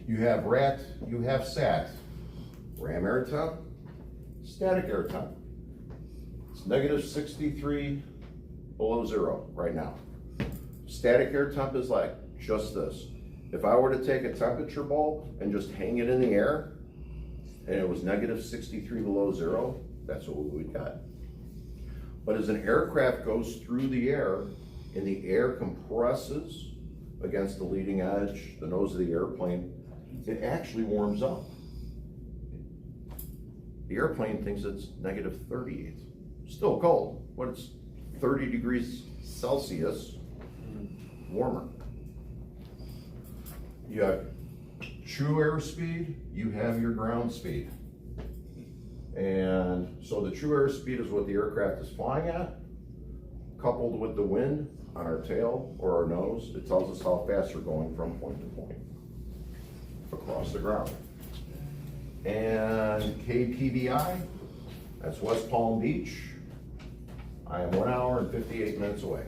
You have SAT, ram air temp, static air temp. It's negative 63 below zero right now. Static air temp is like just this. If I were to take a temperature bulb and just hang it in the air, and it was negative 63 below zero, that's what we would get. But as an aircraft goes through the air, and the air compresses against the leading edge, the nose of the airplane, it actually warms up. The airplane thinks it's negative 38. Still cold, but it's 30 degrees Celsius warmer. You have true airspeed, you have your ground speed. And so the true airspeed is what the aircraft is flying at, coupled with the wind on our tail or our nose. It tells us how fast we're going from point to point across the ground. And KPVI, that's West Palm Beach. I am 1 hour and 58 minutes away.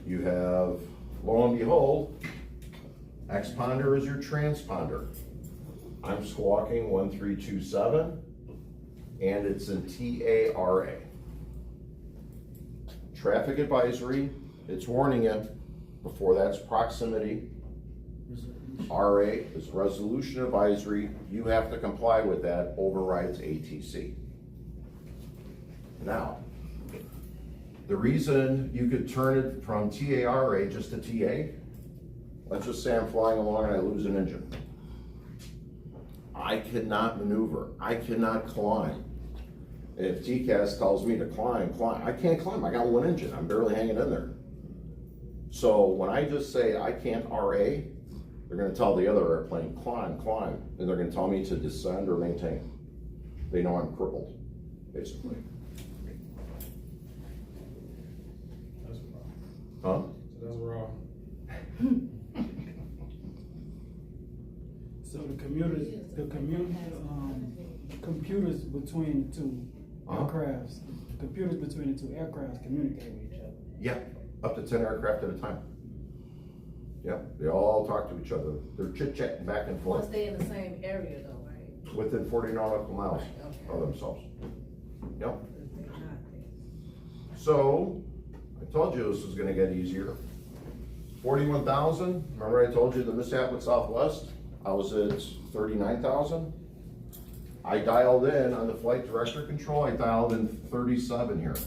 You have, lo and behold, Exponder is your transponder. I'm squawking 1327, and it's in TARA. Traffic advisory, it's warning you. Before that's proximity. RA is resolution advisory. You have to comply with that, overrides ATC. Now, the reason you could turn it from TARA just to TA, let's just say I'm flying along and I lose an engine. I cannot maneuver, I cannot climb. And if TCAS tells me to climb, I can't climb, I got one engine, I'm barely hanging in there. So when I just say I can't RA, they're gonna tell the other airplane, climb, and they're gonna tell me to descend or maintain. They know I'm crippled, basically. That's wrong. Huh? So that's wrong. So the computers between the two aircrafts, the computers between the two aircrafts communicate with each other. Yeah, up to 10 aircraft at a time. Yep, they all talk to each other. They're chit-chatting back and Once forth they in the same area though, right? within 40 nautical miles Okay. of themselves. Yep. If they're not there. So, I told you this was gonna get easier. 41,000, remember I told you the mishap with Southwest? I was at 39,000. I dialed in on the flight director control, I dialed in 37 here.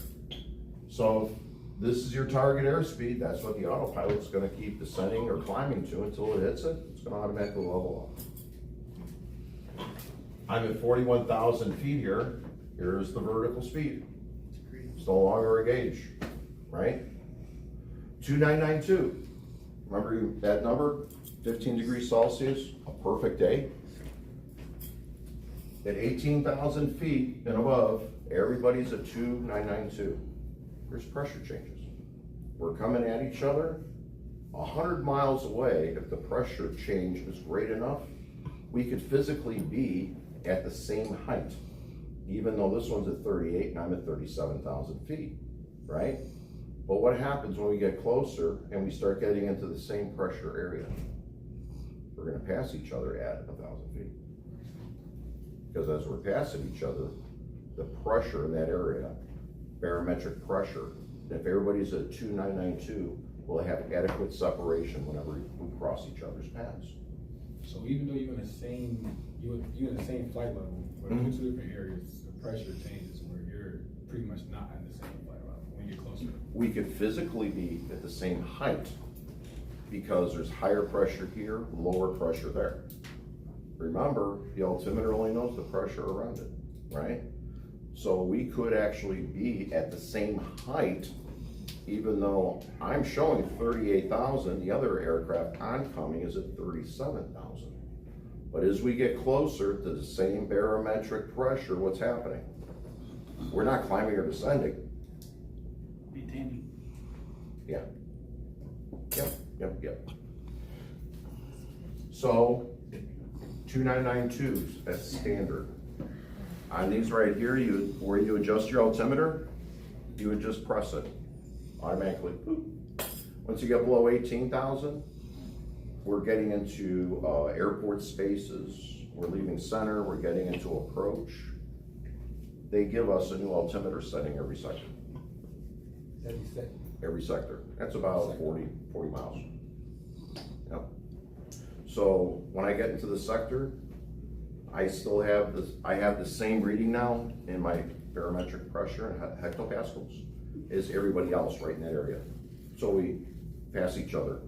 So, if this is your target airspeed, that's what the autopilot's gonna keep descending or climbing to until it hits it. It's gonna automatically level up. I'm at 41,000 feet here. Here's the vertical speed. It's no longer a gauge, right? 2992. Remember that number? 15 degrees Celsius, a perfect day. At 18,000 feet and above, everybody's at 2992. There's pressure changes. We're coming at each other 100 miles away. If the pressure change is great enough, we could physically be at the same height, even though this one's at 38 and I'm at 37,000 feet, right? But what happens when we get closer and we start getting into the same pressure area? We're gonna pass each other at 1,000 feet. Because as we're passing each other, the pressure in that area, barometric pressure, if everybody's at 2992, we'll have adequate separation whenever we cross each other's paths. So even though you're in the same flight level, but in two different areas, the pressure changes where you're pretty much not in the same flight level when you're closer. We could physically be at the same height because there's higher pressure here, lower pressure there. remember, the altimeter only knows the pressure around it, right? So we could actually be at the same height, even though I'm showing 38,000, the other aircraft oncoming is at 37,000. But as we get closer to the same barometric pressure, what's happening? We're not climbing or descending. Maintaining. Yeah. Yep. So, 2992s, that's standard. On these right here, where you adjust your altimeter, you would just press it automatically. Boop. Once you get below 18,000, we're getting into airport spaces. We're leaving center, we're getting into approach. They give us a new altimeter setting every sector. Every sector. That's about 40 miles. Yep. So when I get into the sector, I still have this, I have the same reading now in my barometric pressure and hectopascals as everybody else right in that area. So we pass each other.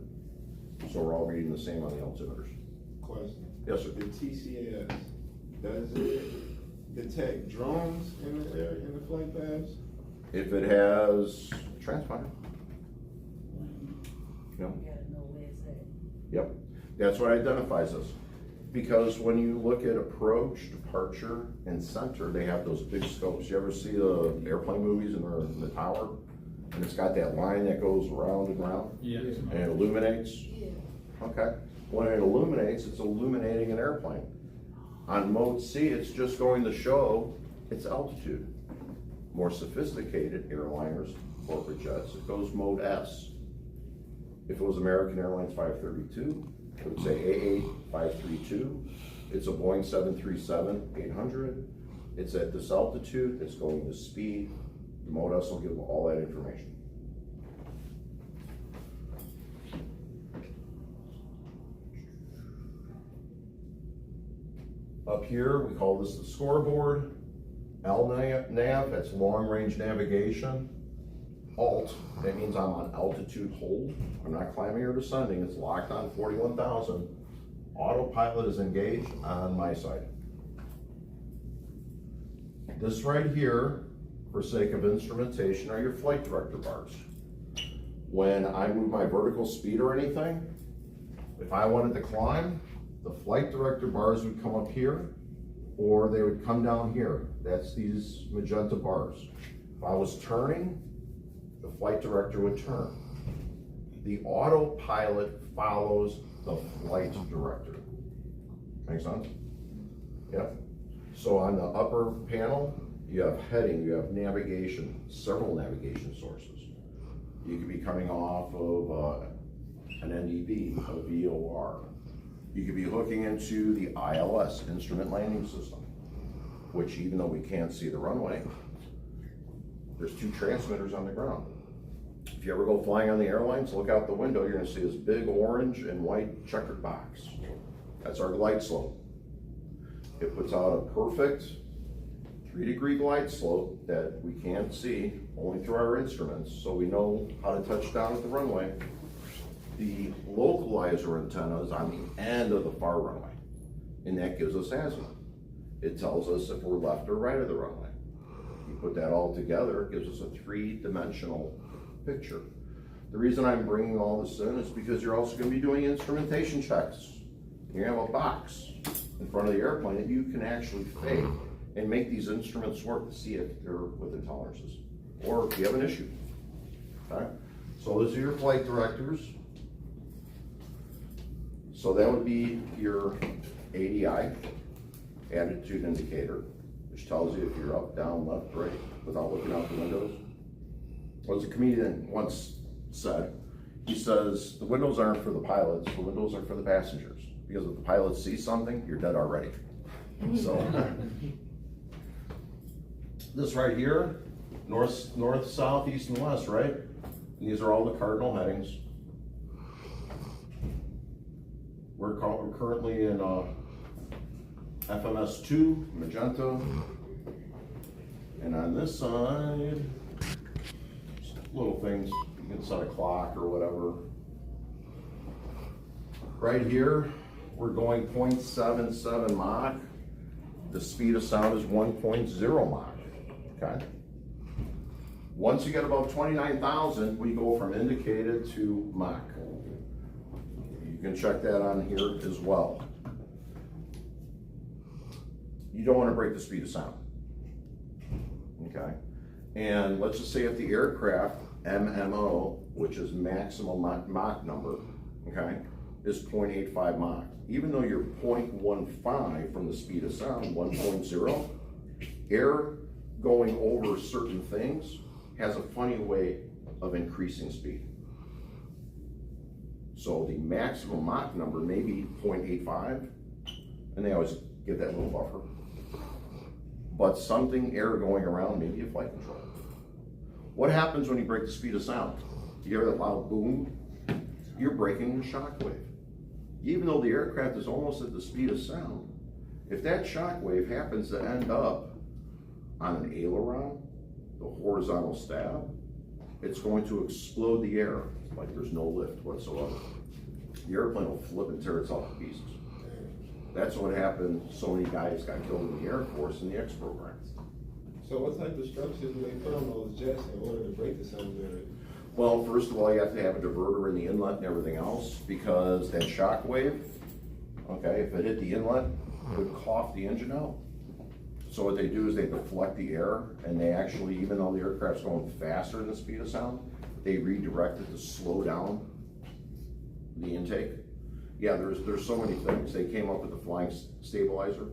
So we're all reading the same on the altimeters. Question. Yes, sir. The TCAS, does it detect drones in the air, in the flight paths? If it has transponder. Yep. You gotta know where it's at. Yep. That's what identifies us. Because when you look at approach, departure, and center, they have those big scopes. You ever see the airplane movies in the tower? And it's got that line that goes round and round? Yeah. And it illuminates? Yeah. Okay. When it illuminates, it's illuminating an airplane. On mode C, it's just going to show its altitude. More sophisticated airliners, corporate jets, it goes mode S. If it was American Airlines 532, it would say AA532. It's a Boeing 737-800. It's at this altitude, it's going to speed. The mode S will give all that information. Up here, we call this the scoreboard. LNAV, that's long range navigation. Alt, that means I'm on altitude hold. I'm not climbing or descending, it's locked on 41,000. Autopilot is engaged on my side. This right here, for sake of instrumentation, are your flight director bars. When I move my vertical speed or anything, if I wanted to climb, the flight director bars would come up here, or they would come down here. That's these magenta bars. If I was turning, the flight director would turn. The autopilot follows the flight director. Make sense? Yep. So on the upper panel, you have heading, you have navigation, several navigation sources. You could be coming off of an NDB, a VOR. You could be hooking into the ILS, Instrument Landing System, which even though we can't see the runway, there's two transmitters on the ground. If you ever go flying on the airlines, look out the window, you're gonna see this big orange and white checkered box. That's our glide slope. It puts out a perfect 3-degree glide slope that we can't see, only through our instruments, so we know how to touch down at the runway. The localizer antenna is on the end of the far runway, and that gives us azimuth. It tells us if we're left or right of the runway. You put that all together, it gives us a 3-dimensional picture. The reason I'm bringing all this in is because you're also going to be doing instrumentation checks. You have a box in front of the airplane that you can actually fake and make these instruments work to see if they're within tolerances or if you have an issue. Okay? So those are your flight directors. So that would be your ADI, attitude indicator, which tells you if you're up, down, left, right, without looking out the windows. As a comedian once said, he says, the windows aren't for the pilots, the windows are for the passengers. Because if the pilots see something, you're dead already. So, this right here, north, south, east, and west, right? And these are all the cardinal headings. We're currently in FMS 2, magenta. And on this side, little things, you can set a clock or whatever. Right here, we're going 0.77 Mach. The speed of sound is 1.0 Mach, okay? Once you get about 29,000, we go from indicated to Mach. You can check that on here as well. You don't want to break the speed of sound, okay? And let's just say if the aircraft MMO, which is maximum Mach number, okay, is 0.85 Mach. Even though you're 0.15 from the speed of sound, 1.0, air going over certain things has a funny way of increasing speed. So the maximum Mach number may be 0.85, and they always give that little buffer. But something air going around, maybe a flight control. What happens when you break the speed of sound? You hear that loud boom? You're breaking the shock wave. Even though the aircraft is almost at the speed of sound, if that shock wave happens to end up on an aileron, the horizontal stab, it's going to explode the air like there's no lift whatsoever. The airplane will flip and tear itself to pieces. That's what happened. So many guys got killed in the Air Force in the X program. So what type of structures do they put on those jets in order to break the sound barrier? Well, first of all, you have to have a diverter in the inlet and everything else, because that shock wave, okay, if it hit the inlet, it would cough the engine out. So what they do is they deflect the air, and they actually, even though the aircraft's going faster than the speed of sound, they redirect it to slow down the intake. Yeah, there's so many things. They came up with the flying stabilizer,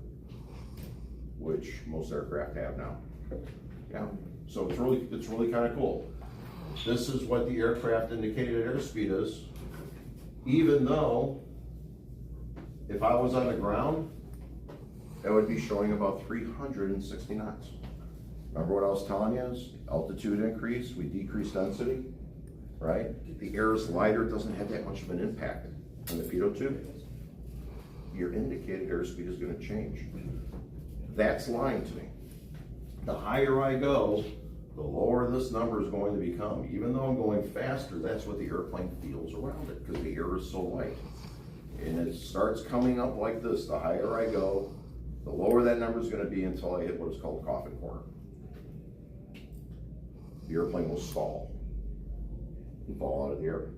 which most aircraft have now. Yeah, so it's really kind of cool. This is what the aircraft indicated airspeed is, even though if I was on the ground, it would be showing about 360 knots. Remember what I was telling you is altitude increase, we decrease density, right? The air is lighter, it doesn't have that much of an impact on the pitot tube. Your indicated airspeed is going to change. That's lying to me. The higher I go, the lower this number is going to become. Even though I'm going faster, that's what the airplane feels around it, because the air is so light. And it starts coming up like this. The higher I go, the lower that number is going to be until I hit what is called coffin corner. The airplane will stall and fall out of the air.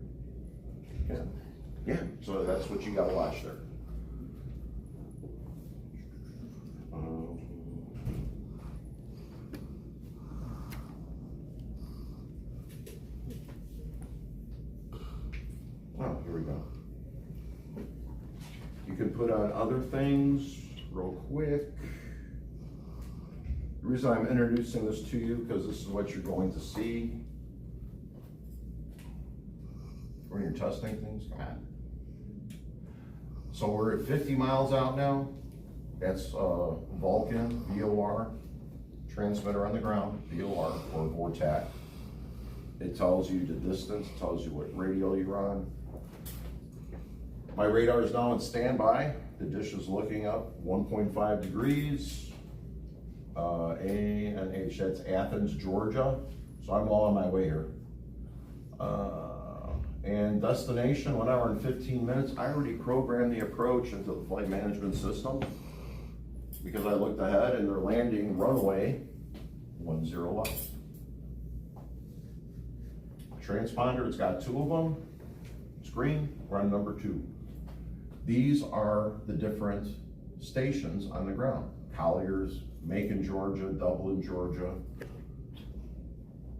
Yeah, so that's what you got to watch there. Oh, here we go. You can put on other things real quick. The reason I'm introducing this to you, because this is what you're going to see when you're testing things. Come on. So we're at 50 miles out now. That's Vulcan, VOR, transmitter on the ground, VOR, or VORTAC. It tells you the distance, it tells you what radio you're on. My radar is now in standby. The dish is looking up 1.5 degrees. ANH, that's Athens, Georgia. So I'm well on my way here. And destination, 1 hour and 15 minutes. I already programmed the approach into the flight management system because I looked ahead and they're landing runway 10 left. Transponder, it's got 2 of them. Screen, we're on number 2. These are the different stations on the ground. Collier's, Macon, Georgia, Dublin, Georgia.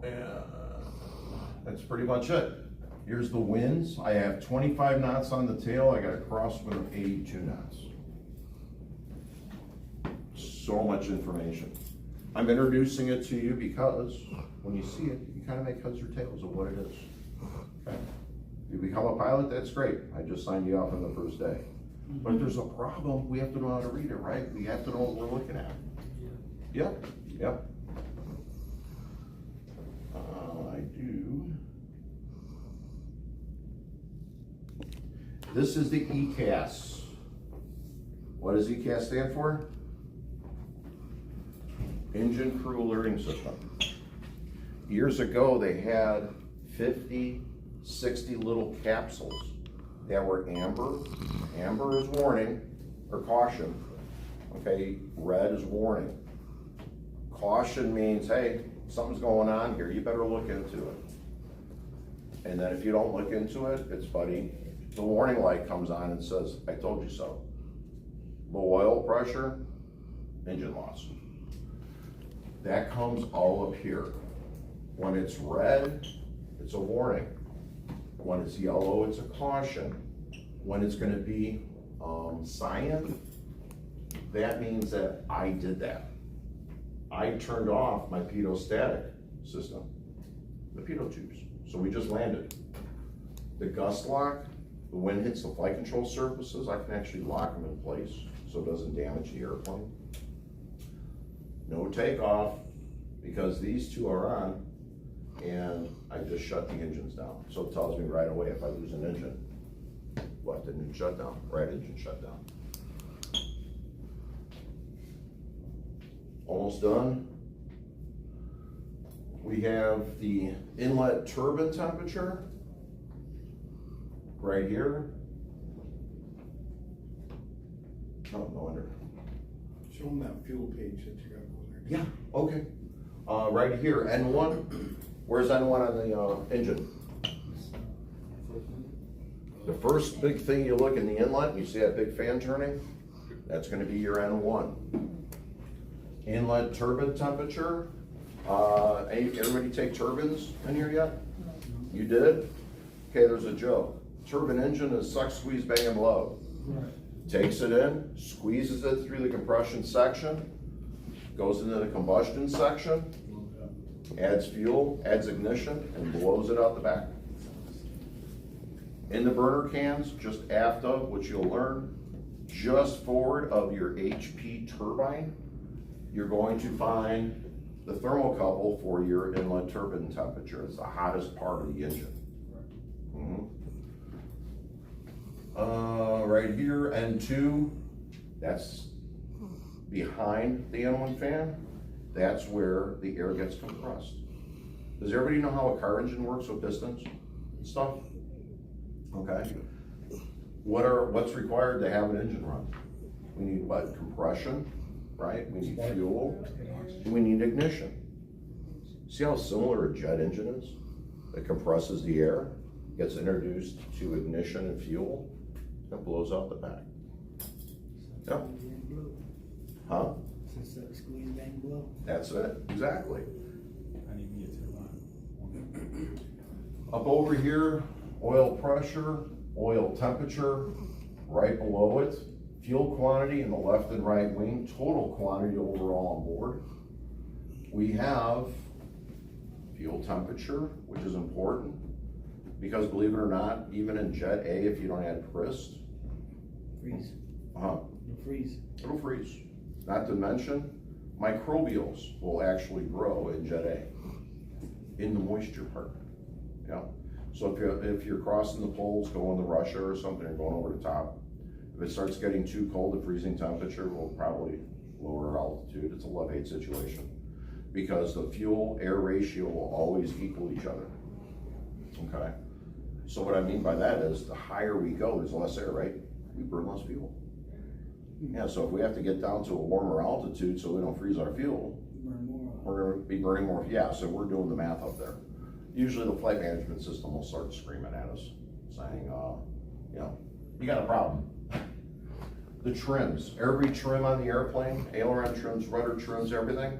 And that's pretty much it. Here's the winds. I have 25 knots on the tail. I got a crosswind of 82 knots. So much information. I'm introducing it to you because when you see it, you kind of make heads or tails of what it is. Okay. You become a pilot, that's great. I just signed you off on the first day. But if there's a problem, we have to know how to read it, right? We have to know what we're looking at. Yep, yep. I do. This is the ECAS. What does ECAS stand for? Engine Crew Alerting System. Years ago, they had 50, 60 little capsules that were amber. Amber is warning or caution. Okay, red is warning. Caution means, hey, something's going on here, you better look into it. And then if you don't look into it, it's buddy, the warning light comes on and says, I told you so. Low oil pressure, engine loss. That comes all up here. When it's red, it's a warning. When it's yellow, it's a caution. When it's gonna be cyan, that means that I did that. I turned off my pitot-static system, the pitot tubes. So we just landed. The gust lock, the wind hits the flight control surfaces, I can actually lock them in place so it doesn't damage the airplane. No takeoff, because these two are on, and I just shut the engines down. So it tells me right away if I lose an engine, left engine shut down, right engine shut down. Almost done. We have the inlet turbine temperature right here. Oh, no wonder. Show them that fuel page that you got over there. Yeah, okay. Right here, N1. Where's N1 on the engine? The first big thing you look in the inlet, you see that big fan turning? That's gonna be your N1. Inlet turbine temperature. Everybody take turbines in here yet? You did? Okay, there's a joke. Turbine engine is suck, squeeze, bang, and blow. Takes it in, squeezes it through the compression section, goes into the combustion section, adds fuel, adds ignition, and blows it out the back. In the burner cans, just aft of, which you'll learn, just forward of your HP turbine, you're going to find the thermocouple for your inlet turbine temperature. It's the hottest part of the engine. Right here, N2, that's behind the N1 fan. That's where the air gets compressed. Does everybody know how a car engine works with pistons and stuff? Okay. What's required to have an engine run? We need what? Compression, right? We need fuel, and we need ignition. See how similar a jet engine is? It compresses the air, gets introduced to ignition and fuel, and blows out the back. Yep. Huh? Squeeze, bang, blow. That's it, exactly. I need me a turbine. Up over here, oil pressure, oil temperature, right below it, fuel quantity in the left and right wing, total quantity overall on board. We have fuel temperature, which is important, because believe it or not, even in Jet A, if you don't add Crist, Freeze. it'll Freeze. It'll freeze. Not to mention, microbials will actually grow in Jet A, in the moisture part. Yeah. So if you're crossing the poles, going to Russia or something, or going over the top, if it starts getting too cold at freezing temperature, we'll probably lower our altitude. It's a love-hate situation, because the fuel-air ratio will always equal each other. Okay. So what I mean by that is, the higher we go, there's less air, right? We burn less fuel. Yeah, so if we have to get down to a warmer altitude so we don't freeze our fuel, we're gonna be burning more. Yeah, so we're doing the math up there. Usually the flight management system will start screaming at us, saying, you know, you got a problem. The trims, every trim on the airplane, aileron trims, rudder trims, everything,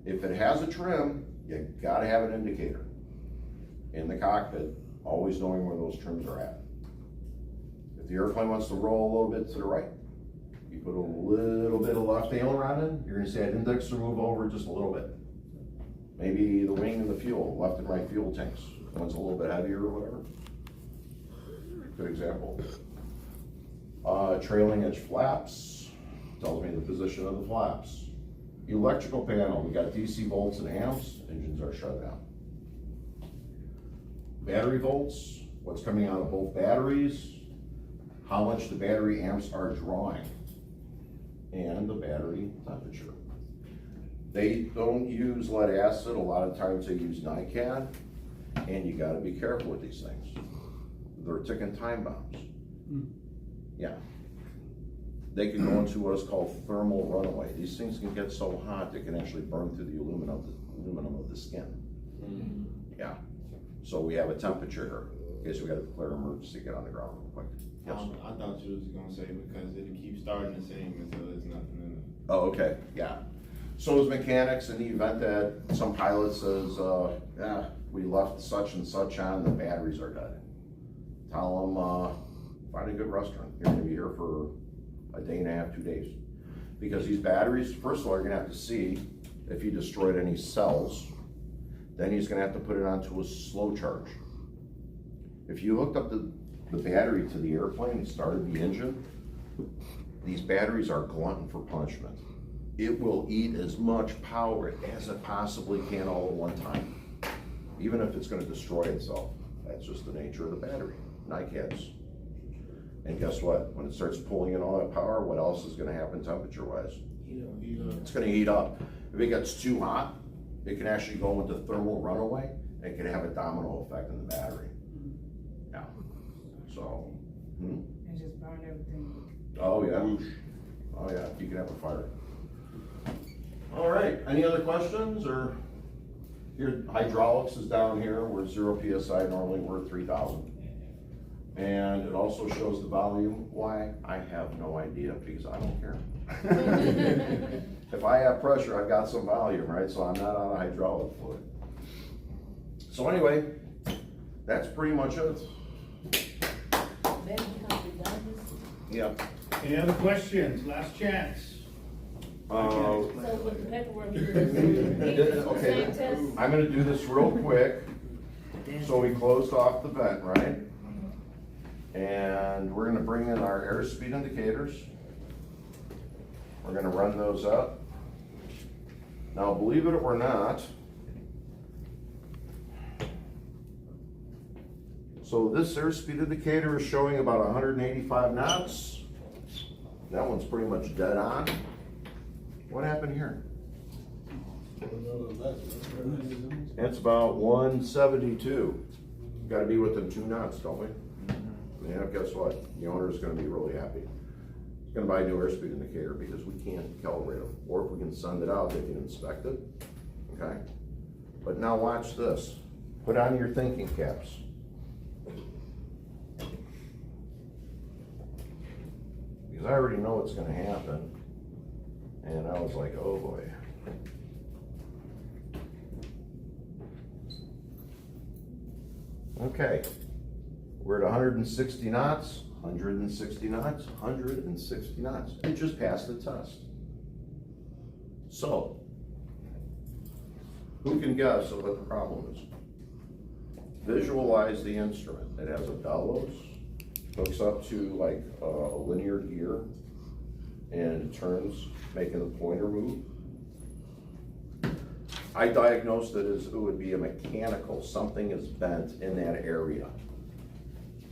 if it has a trim, you gotta have an indicator in the cockpit, always knowing where those trims are at. If the airplane wants to roll a little bit to the right, you put a little bit of left aileron in, you're gonna see that index to move over just a little bit. Maybe the wing and the fuel, left and right fuel tanks. One's a little bit heavier or whatever. Good example. Trailing edge flaps, tells me the position of the flaps. Electrical panel, we got DC volts and amps, engines are shut down. Battery volts, what's coming out of both batteries, how much the battery amps are drawing, and the battery temperature. They don't use lead acid, a lot of times they use NiCad, and you gotta be careful with these things. They're ticking time bombs. Yeah. They can go into what is called thermal runaway. These things can get so hot they can actually burn through the aluminum of the skin. Yeah. So we have a temperature here. In case we got a clear emergency, get on the ground real quick. Yes. I thought you was gonna say because it'll keep starting the same until there's nothing in it. Oh, okay, yeah. So as mechanics, in the event that some pilot says, yeah, we left such and such on, the batteries are dead. Tell them, find a good restaurant. You're gonna be here for a day and a half, 2 days. Because these batteries, first of all, you're gonna have to see if he destroyed any cells. Then he's gonna have to put it onto a slow charge. If you hooked up the battery to the airplane and started the engine, these batteries are glutton for punishment. It will eat as much power as it possibly can all at one time, even if it's gonna destroy itself. That's just the nature of the battery, NiCads. And guess what? When it starts pulling in all that power, what else is gonna happen temperature-wise? It's gonna heat up. If it gets too hot, it can actually go into thermal runaway, and it can have a domino effect in the battery. Yeah. So, And just burn everything. oh yeah. Oh yeah, you can have a fire. All right, any other questions, or your hydraulics is down here, we're 0 PSI, normally we're at 3,000. And it also shows the volume. Why? I have no idea, because I don't care. If I have pressure, I've got some volume, right? So I'm not on a hydraulic fluid. So anyway, that's pretty much it. Then becomes redundant. Yeah. Any other questions? Last chance. So with the paperwork, you just Okay, same test? I'm gonna do this real quick. So we closed off the vent, right? And we're gonna bring in our airspeed indicators. We're gonna run those up. Now, believe it or not, so this airspeed indicator is showing about 185 knots. That one's pretty much dead on. What happened here? It's about 172. Gotta be within 2 knots, don't we? Yeah, guess what? The owner's gonna be really happy. He's gonna buy a new airspeed indicator because we can't calibrate them. Or if we can send it out, they can inspect it, okay? But now watch this. Put on your thinking caps. Because I already know what's gonna happen. And I was like, oh boy. Okay, we're at 160 knots, 160 knots, 160 knots. It just passed the test. So, who can guess what the problem is? Visualize the instrument. It has a bellows, hooks up to like a linear gear, and it turns, making the pointer move. I diagnosed it as it would be a mechanical, something is bent in that area.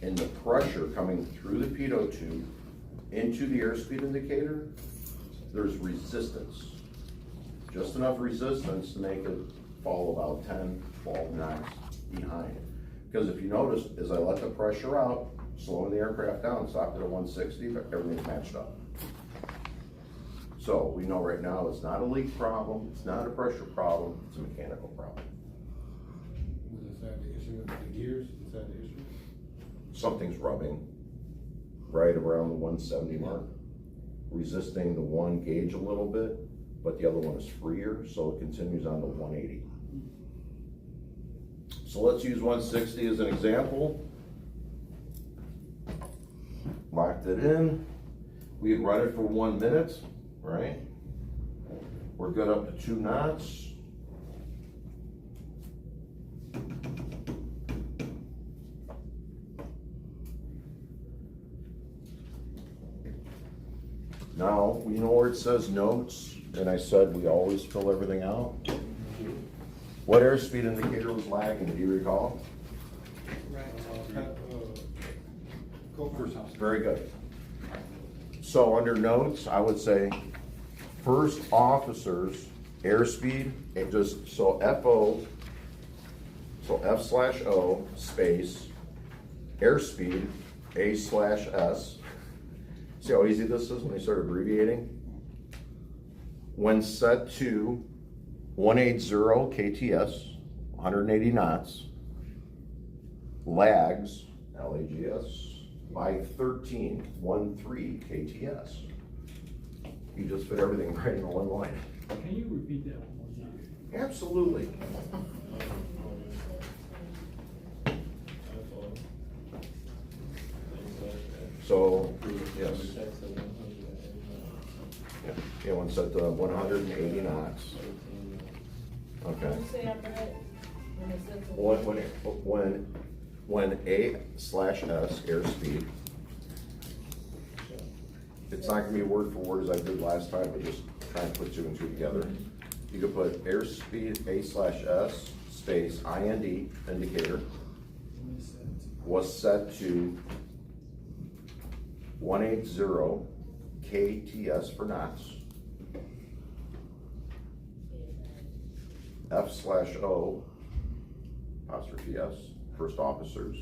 And the pressure coming through the pitot tube into the airspeed indicator, there's resistance. Just enough resistance to make it fall about 10, 12 knots behind. Because if you notice, as I let the pressure out, slowing the aircraft down, stopped at 160, but everything's matched up. So we know right now it's not a leak problem, it's not a pressure problem, it's a mechanical problem. Is that the issue with the gears? Is that the issue? Something's rubbing right around the 170 mark, resisting the one gauge a little bit, but the other one is freer, so it continues on to 180. So let's use 160 as an example. Locked it in. We had run it for 1 minute, right? We're good up to 2 knots. Now, we know where it says notes, and I said we always fill everything out. What airspeed indicator was lagging, do you recall? Very good. So under notes, I would say first officer's airspeed, it just, so FO, so F/O space, airspeed, A/S. See how easy this is when you start abbreviating? When set to 180 KTS, 180 knots, lags, LAGS, by 13 KTS. You just fit everything right in one line. Can you repeat that one more time? Absolutely. So, yes. Yeah, one set to 180 knots. Okay. What you say after that? When it says. When A/S airspeed, it's not gonna be word for word as I did last time, but just try and put 2 and 2 together. You could put airspeed A/S space IND indicator was set to 180 KTS for knots. F/O apostrophe S, first officers.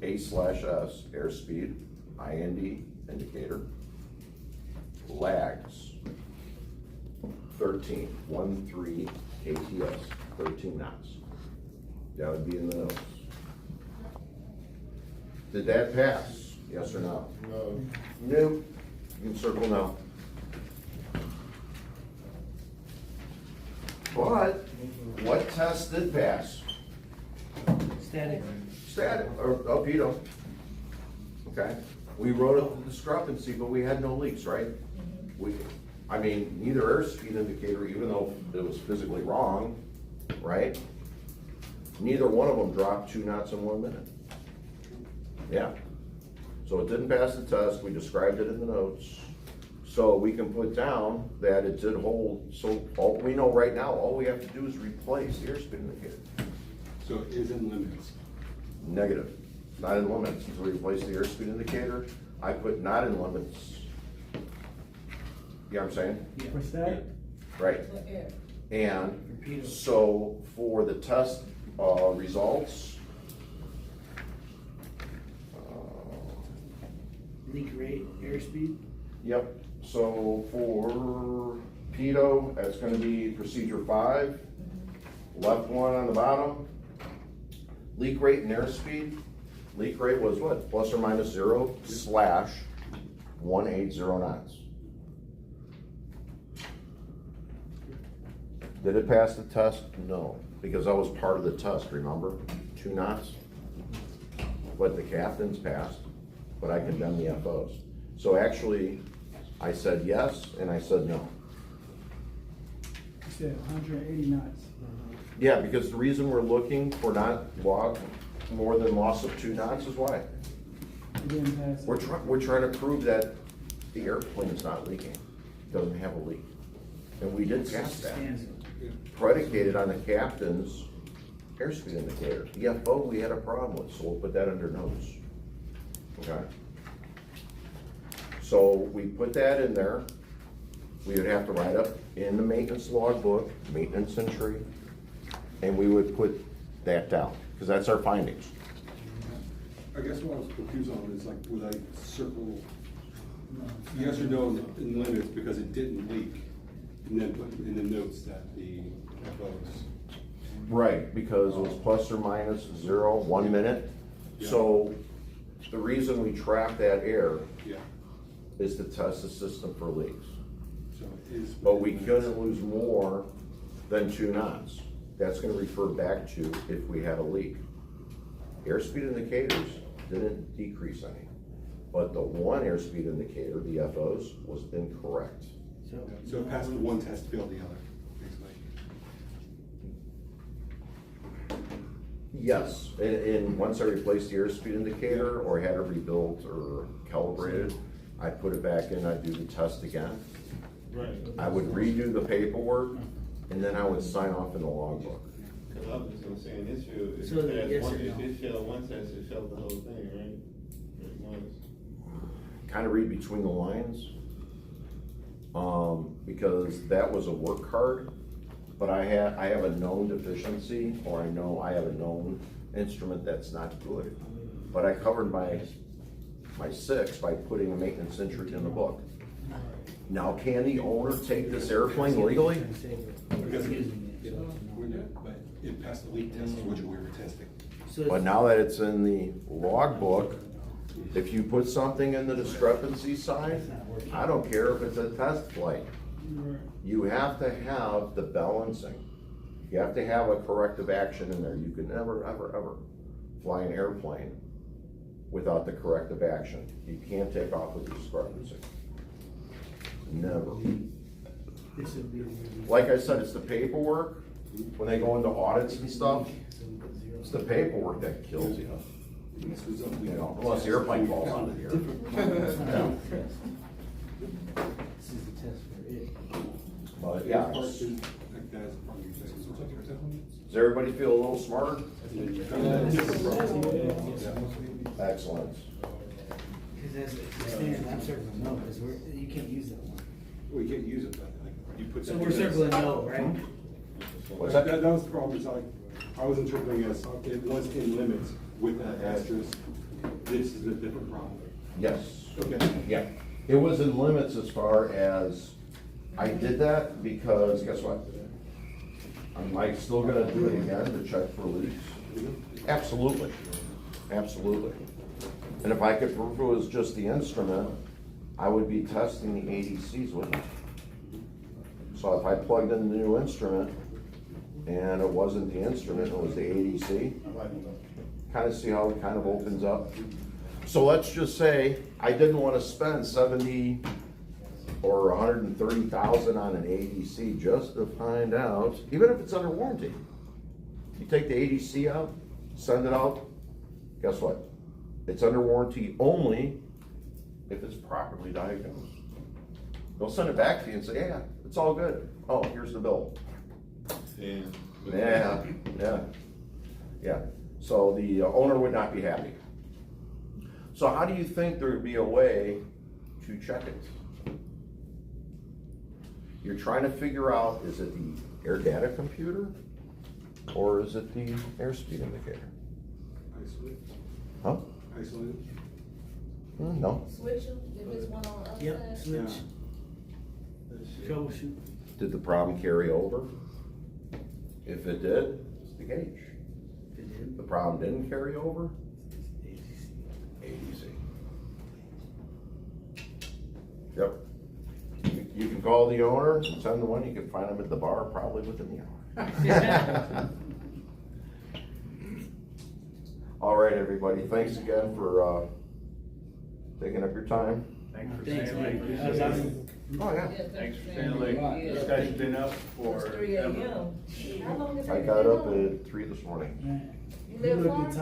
A/S airspeed IND indicator. Lags 13 KTS, 13 knots. That would be in the notes. Did that pass? Yes or no? No. Nope. You can circle no. But what test did pass? Static. Static, or Albedo. Okay, we wrote up the discrepancy, but we had no leaks, right? I mean, neither airspeed indicator, even though it was physically wrong, right? Neither one of them dropped 2 knots in 1 minute. Yeah. So it didn't pass the test, we described it in the notes. So we can put down that it did hold, so all we know right now, all we have to do is replace the airspeed indicator. So it is in limits. Negative, not in limits, until we replace the airspeed indicator. I put not in limits. You know what I'm saying? For static? Right. For air. And so for the test results, Leak rate, airspeed. yep, so for PETO, that's gonna be procedure 5, left one on the bottom. Leak rate and airspeed, leak rate was what, plus or minus 0/180 knots. Did it pass the test? No, because that was part of the test, remember? 2 knots. But the captains passed, but I condemned the FOs. So actually, I said yes, and I said no. You said 180 knots. Yeah, because the reason we're looking for not more than loss of 2 knots is why? It didn't pass. We're trying to prove that the airplane is not leaking, doesn't have a leak. And we did pass that. Predicated on the captain's airspeed indicator. The FO we had a problem with, so we'll put that under notes. Okay? So we put that in there. We would have to write up in the maintenance logbook, maintenance entry, and we would put that down, because that's our findings. I guess what I was confused on is like, would I circle yes or no in limits because it didn't leak? And then put in the notes that the FOs. Right, because it was plus or minus 0, 1 minute. So the reason we trap that air Yeah. is to test the system for leaks. So it is. But we couldn't lose more than 2 knots. That's gonna refer back to if we had a leak. Airspeed indicators didn't decrease any, but the one airspeed indicator, the FOs, was incorrect. So it passed the one test, failed the other, basically. Yes, and once I replaced the airspeed indicator or had it rebuilt or calibrated, I put it back in, I'd do the test again. Right. I would redo the paperwork, and then I would sign off in the logbook. Cause I was just gonna say, in this field, if So the it yes passed or one, no? if it failed one test, it failed the whole thing, right? Pretty much. Kind of read between the lines. Because that was a work card, but I have a known deficiency, or I know I have a known instrument that's not good. but I covered my 6 by putting a maintenance entry in the book. Now, can the owner take this airplane legally? Because but it passed the leak test, which we were testing. But now that it's in the logbook, if you put something in the discrepancy side, I don't care if it's a test flight. You have to have the balancing. You have to have a corrective action in there. You can never, ever, ever fly an airplane without the corrective action. You can't take off with discrepancy. Never. Like I said, it's the paperwork. When they go into audits and stuff, it's the paperwork that kills you. You know, unless the airplane falls out of the air. Yeah. This is the test for it. But yeah, That's part of your test. does everybody feel a little smarter? Excellent. Cause as it stands, I'm circling no, cause you can't use that one. Well, you can't use it, but like, you put that. So we're circling no, right? What's that? That was the problem, is I was interpreting as, it was in limits with that asterisk. This is a different problem. Yes. Okay. Yeah. It was in limits as far as, I did that because guess what? Am I still gonna do it again to check for leaks? Absolutely. Absolutely. And if I could prove it was just the instrument, I would be testing the ADCs with it. So if I plugged in the new instrument and it wasn't the instrument, it was the ADC, kind of see how it kind of opens up. So let's just say I didn't want to spend 70 or 130,000 on an ADC just to find out, even if it's under warranty. You take the ADC out, send it out, guess what? It's under warranty only if it's properly diagnosed. They'll send it back to you and say, yeah, it's all good. Oh, here's the bill. Yeah. So the owner would not be happy. So how do you think there would be a way to check it? You're trying to figure out, is it the air data computer or is it the airspeed indicator? Isolated. Huh? Isolated. No. Switch them, if it's one on the other Yep, side. switch. Troubleshoot. Did the problem carry over? If it did, it's the gauge. If it did. The problem didn't carry over, ADC. Yep. You can call the owner, send the one, you can find them at the bar probably within the hour. All right, everybody, thanks again for taking up your time. Thanks, Mike. Oh, yeah. Thanks for staying late. This guy's been up for. It's 3 a.m. How long has I it got been up on? at 3 this morning. You live far?